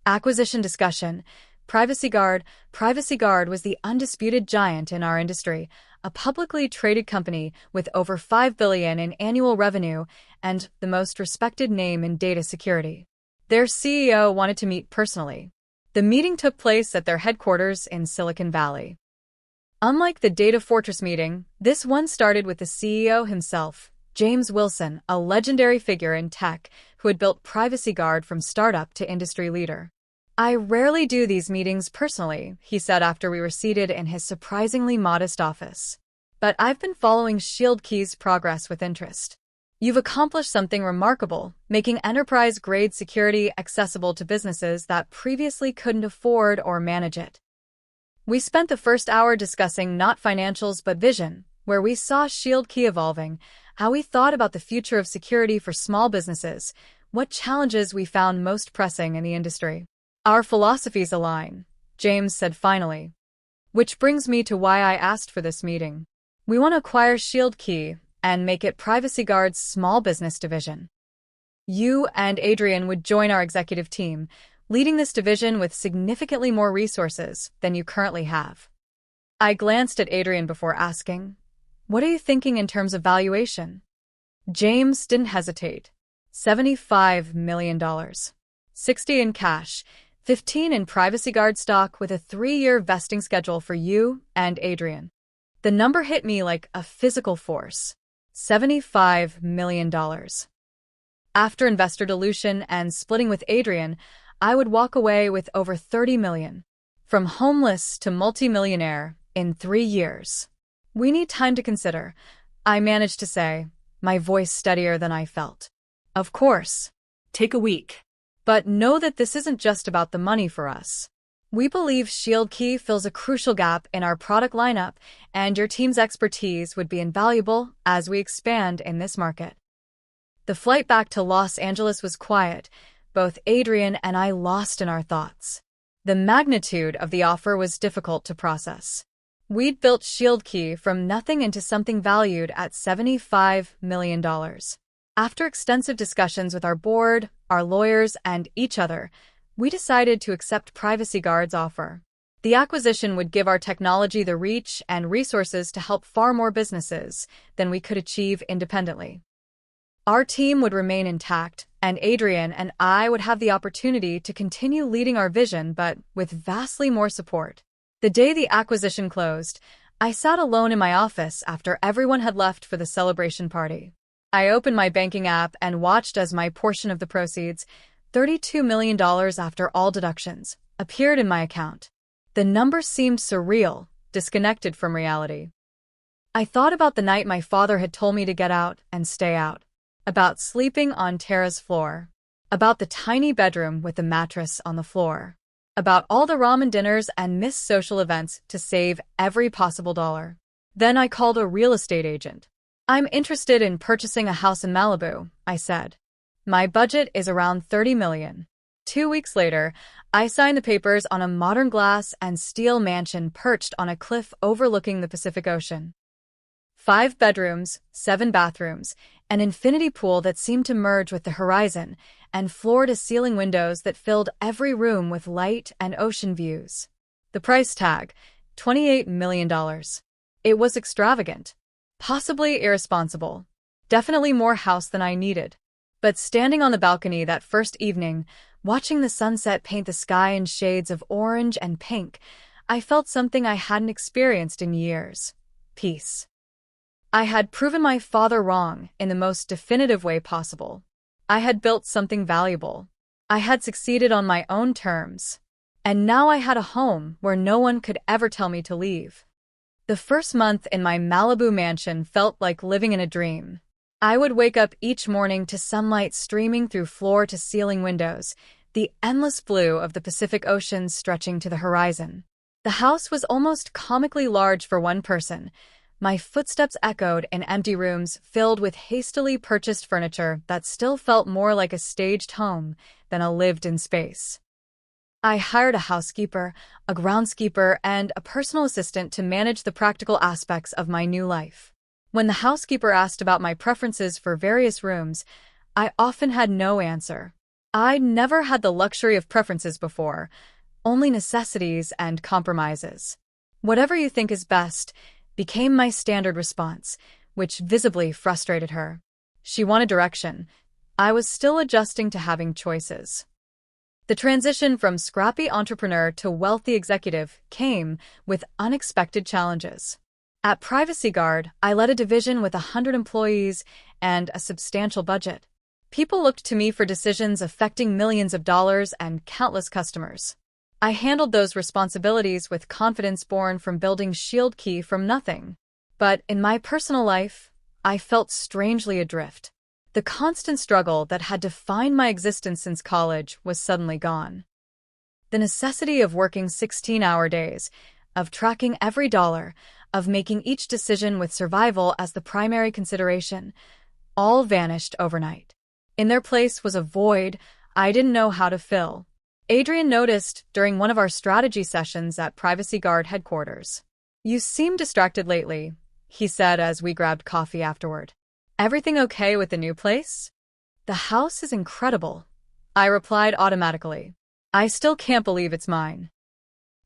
acquisition discussion. Privacy Guard. Privacy Guard was the undisputed giant in our industry, a publicly traded company with over $5 billion in annual revenue and the most respected name in data security. Their CEO wanted to meet personally. The meeting took place at their headquarters in Silicon Valley. Unlike the Data Fortress meeting, this one started with the CEO himself, James Wilson, a legendary figure in tech who had built Privacy Guard from startup to industry leader. I rarely do these meetings personally, he said after we were seated in his surprisingly modest office. But I've been following ShieldKey's progress with interest. You've accomplished something remarkable, making enterprise-grade security accessible to businesses that previously couldn't afford or manage it. We spent the first hour discussing not financials but vision, where we saw ShieldKey evolving, how we thought about the future of security for small businesses, what challenges we found most pressing in the industry. Our philosophies align, James said finally. Which brings me to why I asked for this meeting. We want to acquire ShieldKey and make it Privacy Guard's small business division. You and Adrian would join our executive team, leading this division with significantly more resources than you currently have. I glanced at Adrian before asking, "What are you thinking in terms of valuation?" James didn't hesitate. $75 million. 60 in cash, 15 in Privacy Guard stock with a 3-year vesting schedule for you and Adrian. The number hit me like a physical force. $75 million. After investor dilution and splitting with Adrian, I would walk away with over 30 million. From homeless to multimillionaire in 3 years. We need time to consider, I managed to say, my voice steadier than I felt. Of course. Take a week. But know that this isn't just about the money for us. We believe ShieldKey fills a crucial gap in our product lineup, and your team's expertise would be invaluable as we expand in this market. The flight back to Los Angeles was quiet, both Adrian and I lost in our thoughts. The magnitude of the offer was difficult to process. We'd built ShieldKey from nothing into something valued at $75 million. After extensive discussions with our board, our lawyers, and each other, we decided to accept Privacy Guard's offer. The acquisition would give our technology the reach and resources to help far more businesses than we could achieve independently. Our team would remain intact, and Adrian and I would have the opportunity to continue leading our vision, but with vastly more support. The day the acquisition closed, I sat alone in my office after everyone had left for the celebration party. I opened my banking app and watched as my portion of the proceeds, $32 million after all deductions, appeared in my account. The number seemed surreal, disconnected from reality. I thought about the night my father had told me to get out and stay out, about sleeping on Tara's floor, about the tiny bedroom with the mattress on the floor, about all the ramen dinners and missed social events to save every possible dollar. Then I called a real estate agent. I'm interested in purchasing a house in Malibu, I said. My budget is around $30 million. 2 weeks later, I signed the papers on a modern glass and steel mansion perched on a cliff overlooking the Pacific Ocean. 5 bedrooms, 7 bathrooms, an infinity pool that seemed to merge with the horizon, and floor-to-ceiling windows that filled every room with light and ocean views. The price tag, $28 million. It was extravagant. Possibly irresponsible. Definitely more house than I needed. But standing on the balcony that first evening, watching the sunset paint the sky in shades of orange and pink, I felt something I hadn't experienced in years. Peace. I had proven my father wrong in the most definitive way possible. I had built something valuable. I had succeeded on my own terms. And now I had a home where no one could ever tell me to leave. The first month in my Malibu mansion felt like living in a dream. I would wake up each morning to sunlight streaming through floor-to-ceiling windows, the endless blue of the Pacific Ocean stretching to the horizon. The house was almost comically large for one person. My footsteps echoed in empty rooms filled with hastily purchased furniture that still felt more like a staged home than a lived-in space. I hired a housekeeper, a groundskeeper, and a personal assistant to manage the practical aspects of my new life. When the housekeeper asked about my preferences for various rooms, I often had no answer. I'd never had the luxury of preferences before, only necessities and compromises. Whatever you think is best became my standard response, which visibly frustrated her. She wanted direction. I was still adjusting to having choices. The transition from scrappy entrepreneur to wealthy executive came with unexpected challenges. At Privacy Guard, I led a division with 100 employees and a substantial budget. People looked to me for decisions affecting millions of dollars and countless customers. I handled those responsibilities with confidence born from building ShieldKey from nothing. But in my personal life, I felt strangely adrift. The constant struggle that had defined my existence since college was suddenly gone. The necessity of working 16-hour days, of tracking every dollar, of making each decision with survival as the primary consideration, all vanished overnight. In their place was a void I didn't know how to fill. Adrian noticed during one of our strategy sessions at Privacy Guard headquarters. "You seem distracted lately," he said as we grabbed coffee afterward. "Everything okay with the new place?" "The house is incredible," I replied automatically. "I still can't believe it's mine."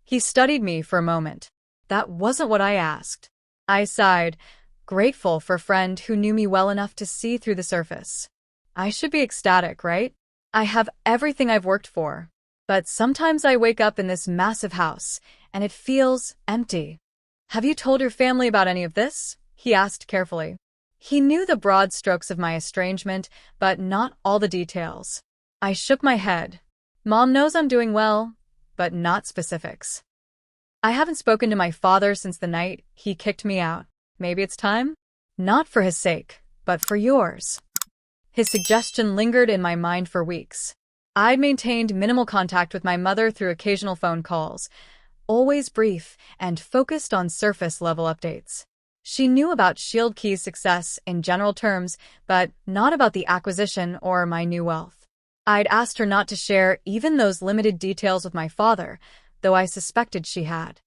He studied me for a moment. "That wasn't what I asked." I sighed, grateful for a friend who knew me well enough to see through the surface. I should be ecstatic, right? I have everything I've worked for. But sometimes I wake up in this massive house, and it feels empty. "Have you told your family about any of this?" he asked carefully. He knew the broad strokes of my estrangement, but not all the details. I shook my head. Mom knows I'm doing well, but not specifics. I haven't spoken to my father since the night he kicked me out. Maybe it's time? Not for his sake, but for yours. His suggestion lingered in my mind for weeks. I'd maintained minimal contact with my mother through occasional phone calls, always brief and focused on surface-level updates. She knew about Shield Key's success in general terms, but not about the acquisition or my new wealth. I'd asked her not to share even those limited details with my father, though I suspected she had.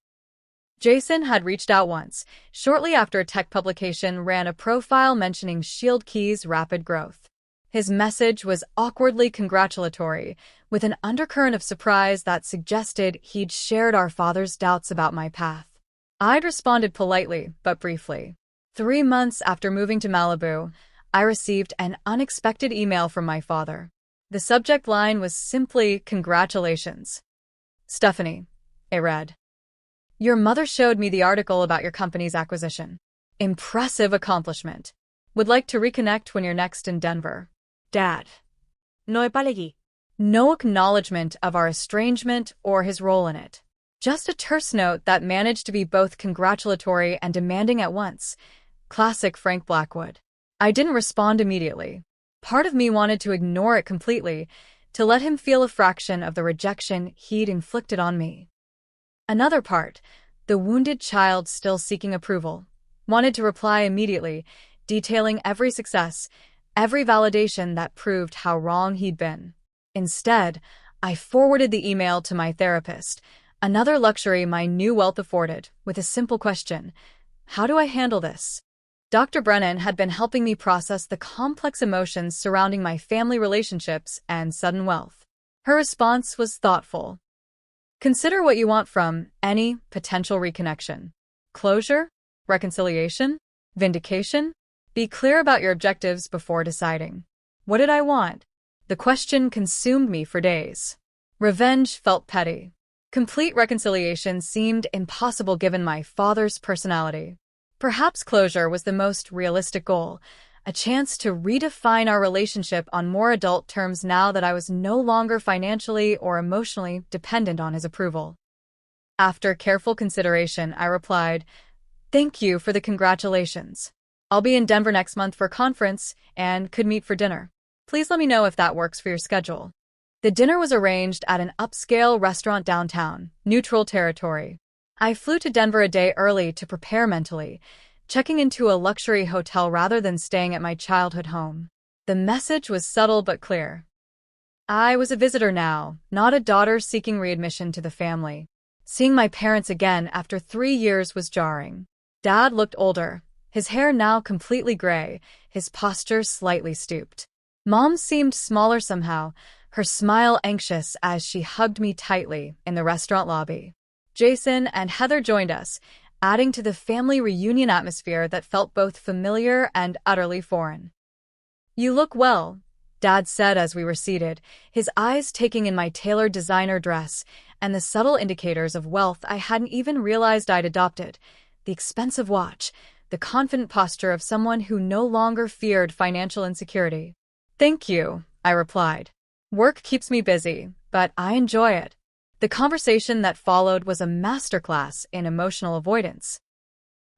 Jason had reached out once, shortly after a tech publication ran a profile mentioning Shield Key's rapid growth. His message was awkwardly congratulatory, with an undercurrent of surprise that suggested he'd shared our father's doubts about my path. I'd responded politely, but briefly. 3 months after moving to Malibu, I received an unexpected email from my father. The subject line was simply, "Congratulations. Stephanie," it read. "Your mother showed me the article about your company's acquisition. Impressive accomplishment. Would like to reconnect when you're next in Denver. Dad." No palegi. No acknowledgement of our estrangement or his role in it. Just a terse note that managed to be both congratulatory and demanding at once. Classic Frank Blackwood. I didn't respond immediately. Part of me wanted to ignore it completely, to let him feel a fraction of the rejection he'd inflicted on me. Another part, the wounded child still seeking approval, wanted to reply immediately, detailing every success, every validation that proved how wrong he'd been. Instead, I forwarded the email to my therapist, another luxury my new wealth afforded, with a simple question: how do I handle this? Dr. Brennan had been helping me process the complex emotions surrounding my family relationships and sudden wealth. Her response was thoughtful. Consider what you want from any potential reconnection. Closure? Reconciliation? Vindication? Be clear about your objectives before deciding. What did I want? The question consumed me for days. Revenge felt petty. Complete reconciliation seemed impossible given my father's personality. Perhaps closure was the most realistic goal, a chance to redefine our relationship on more adult terms now that I was no longer financially or emotionally dependent on his approval. After careful consideration, I replied, "Thank you for the congratulations. I'll be in Denver next month for a conference and could meet for dinner. Please let me know if that works for your schedule." The dinner was arranged at an upscale restaurant downtown, neutral territory. I flew to Denver a day early to prepare mentally, checking into a luxury hotel rather than staying at my childhood home. The message was subtle but clear. I was a visitor now, not a daughter seeking readmission to the family. Seeing my parents again after 3 years was jarring. Dad looked older, his hair now completely gray, his posture slightly stooped. Mom seemed smaller somehow, her smile anxious as she hugged me tightly in the restaurant lobby. Jason and Heather joined us, adding to the family reunion atmosphere that felt both familiar and utterly foreign. "You look well," Dad said as we were seated, his eyes taking in my tailored designer dress and the subtle indicators of wealth I hadn't even realized I'd adopted: the expensive watch, the confident posture of someone who no longer feared financial insecurity. "Thank you," I replied. "Work keeps me busy, but I enjoy it." The conversation that followed was a masterclass in emotional avoidance.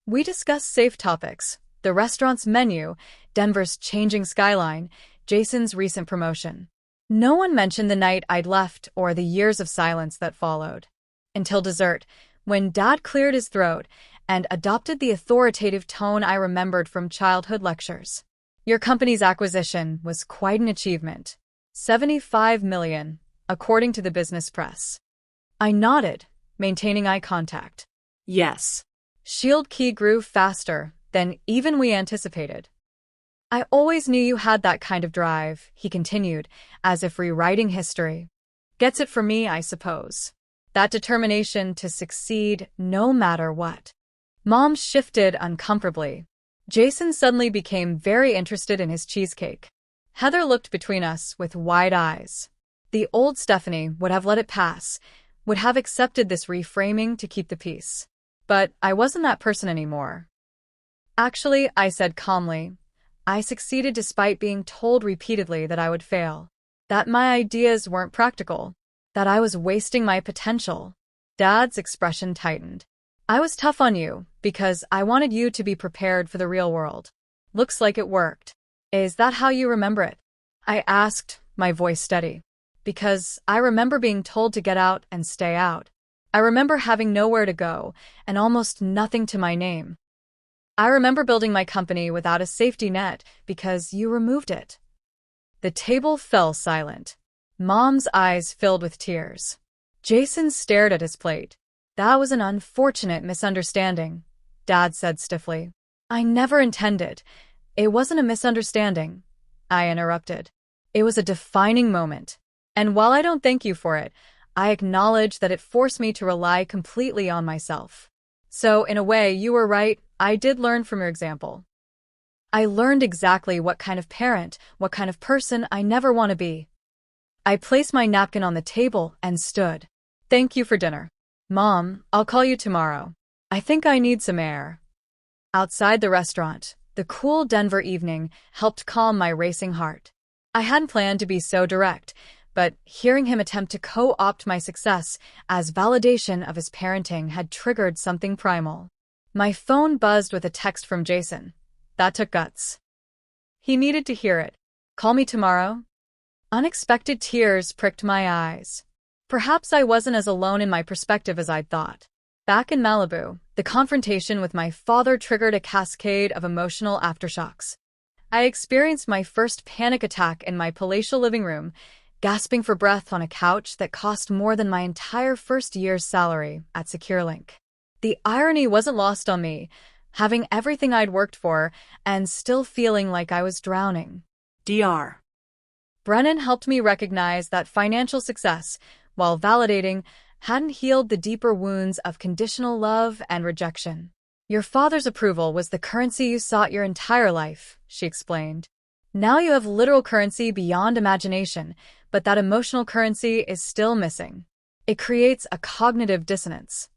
We discussed safe topics: the restaurant's menu, Denver's changing skyline, Jason's recent promotion. No one mentioned the night I'd left or the years of silence that followed. Until dessert, when Dad cleared his throat and adopted the authoritative tone I remembered from childhood lectures. "Your company's acquisition was quite an achievement. $75 million, according to the business press." I nodded, maintaining eye contact. Yes. Shield Key grew faster than even we anticipated. "I always knew you had that kind of drive," he continued, as if rewriting history. "Gets it from me, I suppose. That determination to succeed no matter what." Mom shifted uncomfortably. Jason suddenly became very interested in his cheesecake. Heather looked between us with wide eyes. The old Stephanie would have let it pass, would have accepted this reframing to keep the peace. But I wasn't that person anymore. "Actually," I said calmly, "I succeeded despite being told repeatedly that I would fail, that my ideas weren't practical. That I was wasting my potential. Dad's expression tightened. I was tough on you because I wanted you to be prepared for the real world. Looks like it worked. Is that how you remember it? I asked, my voice steady. Because I remember being told to get out and stay out. I remember having nowhere to go and almost nothing to my name. I remember building my company without a safety net because you removed it. The table fell silent. Mom's eyes filled with tears. Jason stared at his plate. That was an unfortunate misunderstanding, Dad said stiffly. I never intended. It wasn't a misunderstanding, I interrupted. It was a defining moment. And while I don't thank you for it, I acknowledge that it forced me to rely completely on myself. So, in a way, you were right. I did learn from your example. I learned exactly what kind of parent, what kind of person I never want to be. I placed my napkin on the table and stood. Thank you for dinner. Mom, I'll call you tomorrow. I think I need some air. Outside the restaurant, the cool Denver evening helped calm my racing heart. I hadn't planned to be so direct, but hearing him attempt to co-opt my success as validation of his parenting had triggered something primal. My phone buzzed with a text from Jason. That took guts. He needed to hear it. Call me tomorrow? Unexpected tears pricked my eyes. Perhaps I wasn't as alone in my perspective as I'd thought. Back in Malibu, the confrontation with my father triggered a cascade of emotional aftershocks. I experienced my first panic attack in my palatial living room, gasping for breath on a couch that cost more than my entire first year's salary at SecureLink. The irony wasn't lost on me, having everything I'd worked for and still feeling like I was drowning. Dr. Brennan helped me recognize that financial success, while validating, hadn't healed the deeper wounds of conditional love and rejection. Your father's approval was the currency you sought your entire life, she explained. Now you have literal currency beyond imagination, but that emotional currency is still missing. It creates a cognitive dissonance.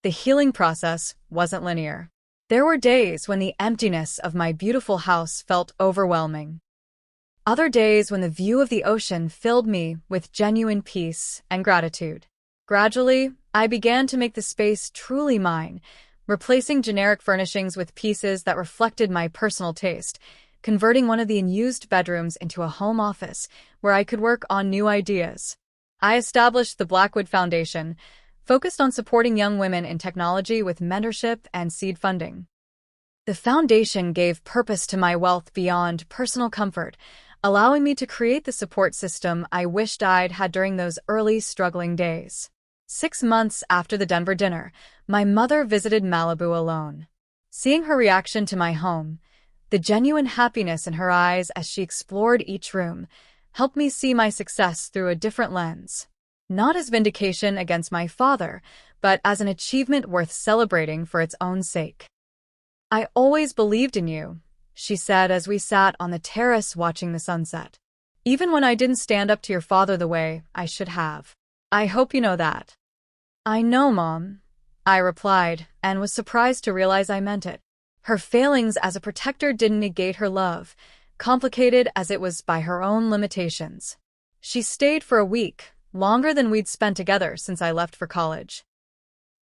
The healing process wasn't linear. There were days when the emptiness of my beautiful house felt overwhelming. Other days when the view of the ocean filled me with genuine peace and gratitude. Gradually, I began to make the space truly mine, replacing generic furnishings with pieces that reflected my personal taste, converting one of the unused bedrooms into a home office where I could work on new ideas. I established the Blackwood Foundation, focused on supporting young women in technology with mentorship and seed funding. The foundation gave purpose to my wealth beyond personal comfort, allowing me to create the support system I wished I'd had during those early struggling days. 6 months after the Denver dinner, my mother visited Malibu alone. Seeing her reaction to my home, the genuine happiness in her eyes as she explored each room, helped me see my success through a different lens. Not as vindication against my father, but as an achievement worth celebrating for its own sake. I always believed in you, she said as we sat on the terrace watching the sunset. Even when I didn't stand up to your father the way I should have. I hope you know that. I know, Mom, I replied, and was surprised to realize I meant it. Her failings as a protector didn't negate her love, complicated as it was by her own limitations. She stayed for a week, longer than we'd spent together since I left for college.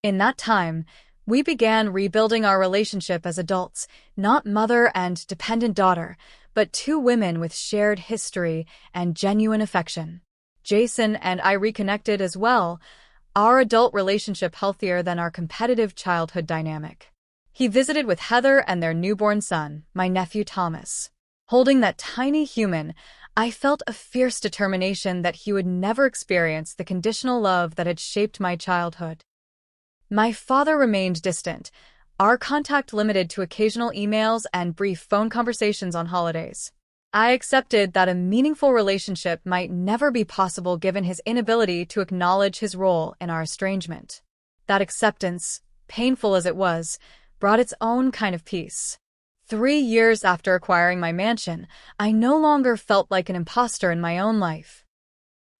In that time, we began rebuilding our relationship as adults, not mother and dependent daughter, but two women with shared history and genuine affection. Jason and I reconnected as well, our adult relationship healthier than our competitive childhood dynamic. He visited with Heather and their newborn son, my nephew Thomas. Holding that tiny human, I felt a fierce determination that he would never experience the conditional love that had shaped my childhood. My father remained distant, our contact limited to occasional emails and brief phone conversations on holidays. I accepted that a meaningful relationship might never be possible given his inability to acknowledge his role in our estrangement. That acceptance, painful as it was, brought its own kind of peace. 3 years after acquiring my mansion, I no longer felt like an imposter in my own life.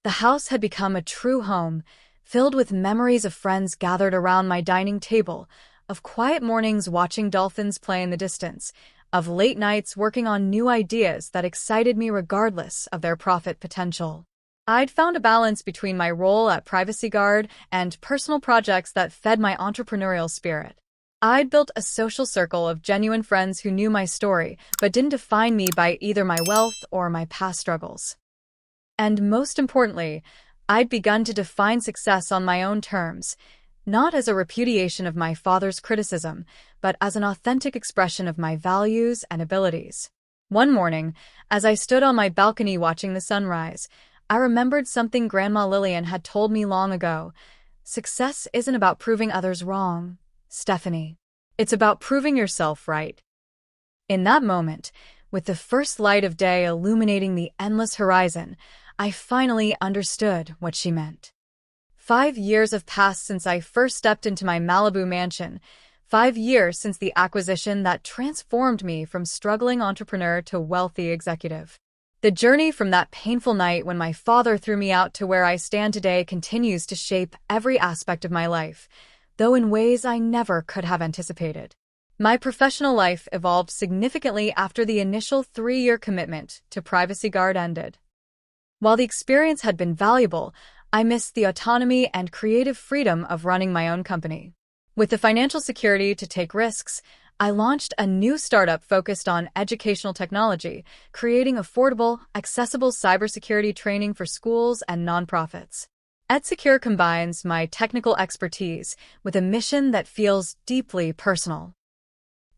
The house had become a true home, filled with memories of friends gathered around my dining table, of quiet mornings watching dolphins play in the distance, of late nights working on new ideas that excited me regardless of their profit potential. I'd found a balance between my role at Privacy Guard and personal projects that fed my entrepreneurial spirit. I'd built a social circle of genuine friends who knew my story, but didn't define me by either my wealth or my past struggles. And most importantly, I'd begun to define success on my own terms, not as a repudiation of my father's criticism, but as an authentic expression of my values and abilities. One morning, as I stood on my balcony watching the sunrise, I remembered something Grandma Lillian had told me long ago. Success isn't about proving others wrong, Stephanie. It's about proving yourself right. In that moment, with the first light of day illuminating the endless horizon, I finally understood what she meant. 5 years have passed since I first stepped into my Malibu mansion. 5 years since the acquisition that transformed me from struggling entrepreneur to wealthy executive. The journey from that painful night when my father threw me out to where I stand today continues to shape every aspect of my life, though in ways I never could have anticipated. My professional life evolved significantly after the initial 3-year commitment to Privacy Guard ended. While the experience had been valuable, I missed the autonomy and creative freedom of running my own company. With the financial security to take risks, I launched a new startup focused on educational technology, creating affordable, accessible cybersecurity training for schools and nonprofits. EdSecure combines my technical expertise with a mission that feels deeply personal.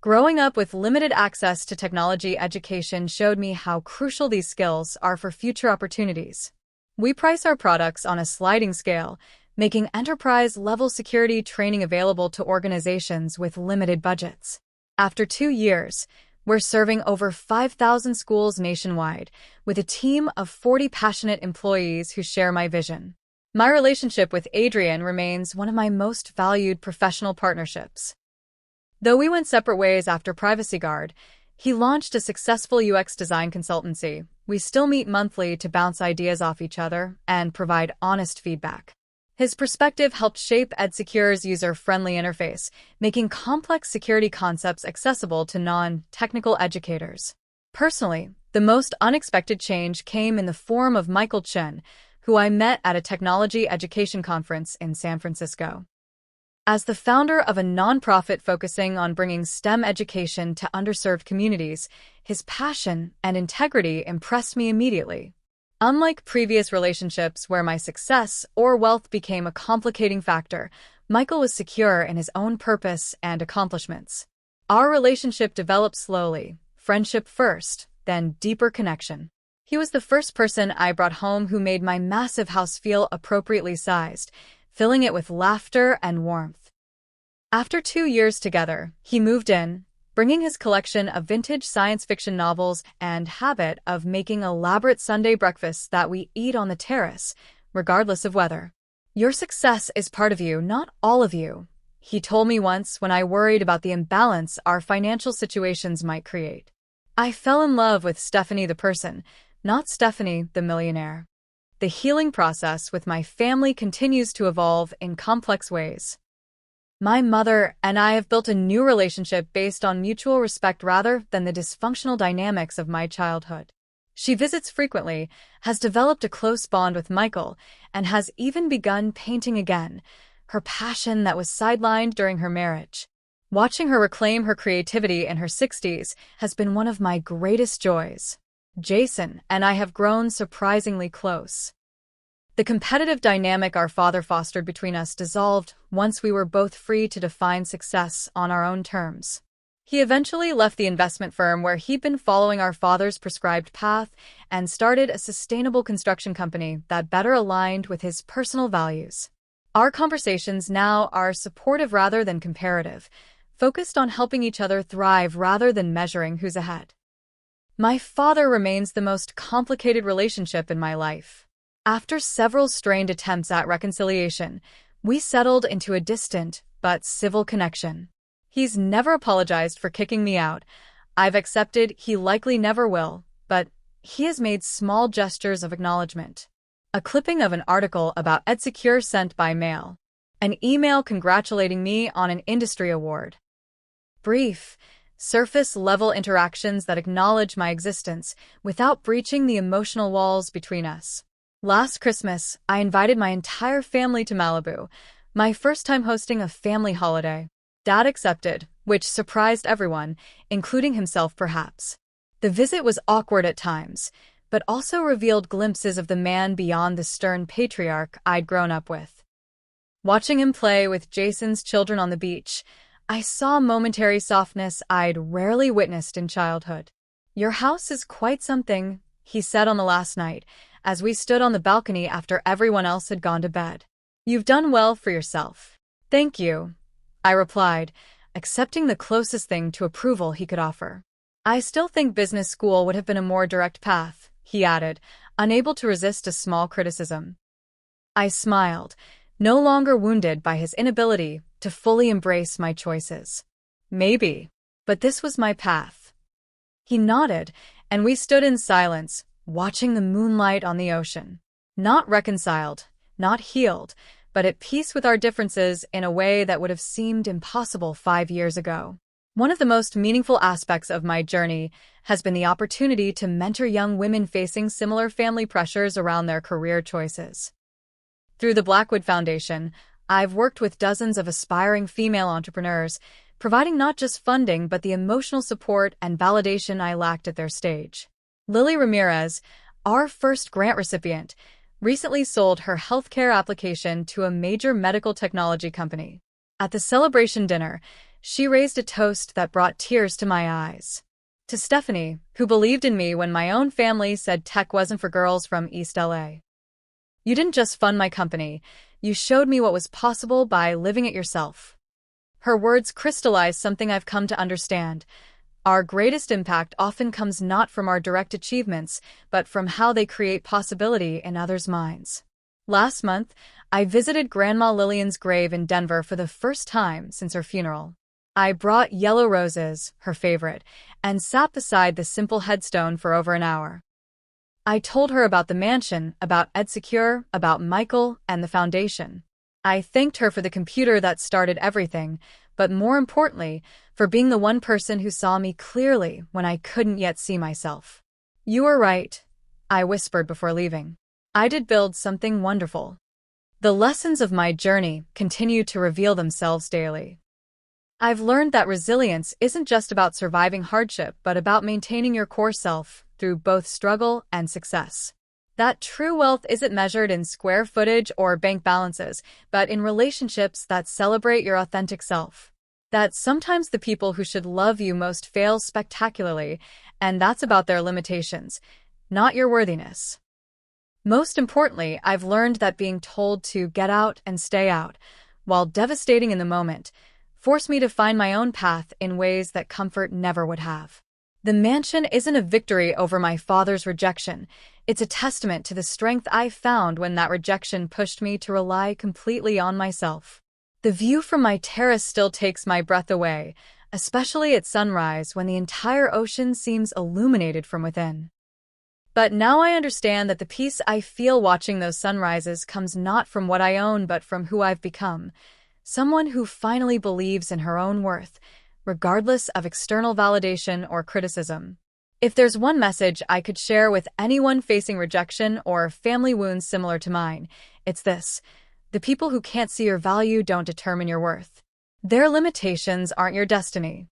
Growing up with limited access to technology education showed me how crucial these skills are for future opportunities. We price our products on a sliding scale, making enterprise-level security training available to organizations with limited budgets. After 2 years, we're serving over 5,000 schools nationwide, with a team of 40 passionate employees who share my vision. My relationship with Adrian remains one of my most valued professional partnerships. Though we went separate ways after Privacy Guard, he launched a successful UX design consultancy. We still meet monthly to bounce ideas off each other and provide honest feedback. His perspective helped shape EdSecure's user-friendly interface, making complex security concepts accessible to non-technical educators. Personally, the most unexpected change came in the form of Michael Chen, who I met at a technology education conference in San Francisco. As the founder of a nonprofit focusing on bringing STEM education to underserved communities, his passion and integrity impressed me immediately. Unlike previous relationships where my success or wealth became a complicating factor, Michael was secure in his own purpose and accomplishments. Our relationship developed slowly, friendship first, then deeper connection. He was the first person I brought home who made my massive house feel appropriately sized, filling it with laughter and warmth. After 2 years together, he moved in, bringing his collection of vintage science fiction novels and habit of making elaborate Sunday breakfasts that we eat on the terrace, regardless of weather. "Your success is part of you, not all of you," he told me once when I worried about the imbalance our financial situations might create. I fell in love with Stephanie the person, not Stephanie the millionaire. The healing process with my family continues to evolve in complex ways. My mother and I have built a new relationship based on mutual respect rather than the dysfunctional dynamics of my childhood. She visits frequently, has developed a close bond with Michael, and has even begun painting again, her passion that was sidelined during her marriage. Watching her reclaim her creativity in her 60s has been one of my greatest joys. Jason and I have grown surprisingly close. The competitive dynamic our father fostered between us dissolved once we were both free to define success on our own terms. He eventually left the investment firm where he'd been following our father's prescribed path and started a sustainable construction company that better aligned with his personal values. Our conversations now are supportive rather than comparative, focused on helping each other thrive rather than measuring who's ahead. My father remains the most complicated relationship in my life. After several strained attempts at reconciliation, we settled into a distant but civil connection. He's never apologized for kicking me out. I've accepted he likely never will, but he has made small gestures of acknowledgement. A clipping of an article about EdSecure sent by mail. An email congratulating me on an industry award. Brief, surface-level interactions that acknowledge my existence without breaching the emotional walls between us. Last Christmas, I invited my entire family to Malibu, my first time hosting a family holiday. Dad accepted, which surprised everyone, including himself perhaps. The visit was awkward at times, but also revealed glimpses of the man beyond the stern patriarch I'd grown up with. Watching him play with Jason's children on the beach, I saw a momentary softness I'd rarely witnessed in childhood. "Your house is quite something," he said on the last night, as we stood on the balcony after everyone else had gone to bed. "You've done well for yourself." "Thank you," I replied, accepting the closest thing to approval he could offer. "I still think business school would have been a more direct path," he added, unable to resist a small criticism. I smiled, no longer wounded by his inability to fully embrace my choices. "Maybe, but this was my path." He nodded, and we stood in silence, watching the moonlight on the ocean. Not reconciled, not healed, but at peace with our differences in a way that would have seemed impossible 5 years ago. One of the most meaningful aspects of my journey has been the opportunity to mentor young women facing similar family pressures around their career choices. Through the Blackwood Foundation, I've worked with dozens of aspiring female entrepreneurs, providing not just funding but the emotional support and validation I lacked at their stage. Lily Ramirez, our first grant recipient, recently sold her healthcare application to a major medical technology company. At the celebration dinner, she raised a toast that brought tears to my eyes. To Stephanie, who believed in me when my own family said tech wasn't for girls from East LA. "You didn't just fund my company, you showed me what was possible by living it yourself." Her words crystallized something I've come to understand. Our greatest impact often comes not from our direct achievements, but from how they create possibility in others' minds. Last month, I visited Grandma Lillian's grave in Denver for the first time since her funeral. I brought yellow roses, her favorite, and sat beside the simple headstone for over an hour. I told her about the mansion, about EdSecure, about Michael, and the foundation. I thanked her for the computer that started everything, but more importantly, for being the one person who saw me clearly when I couldn't yet see myself. "You were right," I whispered before leaving. "I did build something wonderful." The lessons of my journey continue to reveal themselves daily. I've learned that resilience isn't just about surviving hardship, but about maintaining your core self through both struggle and success. That true wealth isn't measured in square footage or bank balances, but in relationships that celebrate your authentic self. That sometimes the people who should love you most fail spectacularly, and that's about their limitations, not your worthiness. Most importantly, I've learned that being told to get out and stay out, while devastating in the moment, forced me to find my own path in ways that comfort never would have. The mansion isn't a victory over my father's rejection. It's a testament to the strength I found when that rejection pushed me to rely completely on myself. The view from my terrace still takes my breath away, especially at sunrise when the entire ocean seems illuminated from within. But now I understand that the peace I feel watching those sunrises comes not from what I own but from who I've become. Someone who finally believes in her own worth, regardless of external validation or criticism. If there's one message I could share with anyone facing rejection or family wounds similar to mine, it's this: the people who can't see your value don't determine your worth. Their limitations aren't your destiny.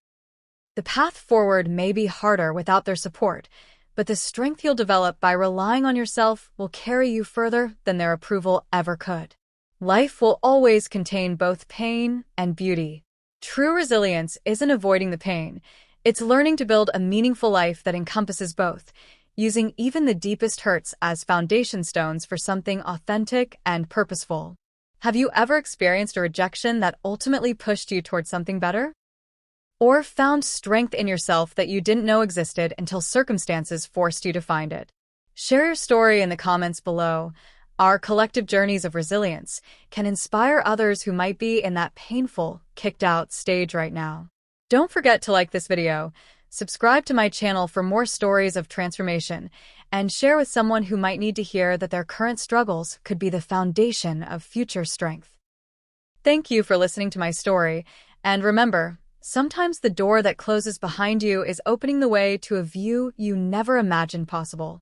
The path forward may be harder without their support, but the strength you'll develop by relying on yourself will carry you further than their approval ever could. Life will always contain both pain and beauty. True resilience isn't avoiding the pain, it's learning to build a meaningful life that encompasses both, using even the deepest hurts as foundation stones for something authentic and purposeful. Have you ever experienced a rejection that ultimately pushed you towards something better? Or found strength in yourself that you didn't know existed until circumstances forced you to find it? Share your story in the comments below. Our collective journeys of resilience can inspire others who might be in that painful, kicked-out stage right now. Don't forget to like this video, subscribe to my channel for more stories of transformation, and share with someone who might need to hear that their current struggles could be the foundation of future strength. Thank you for listening to my story, and remember, sometimes the door that closes behind you is opening the way to a view you never imagined possible.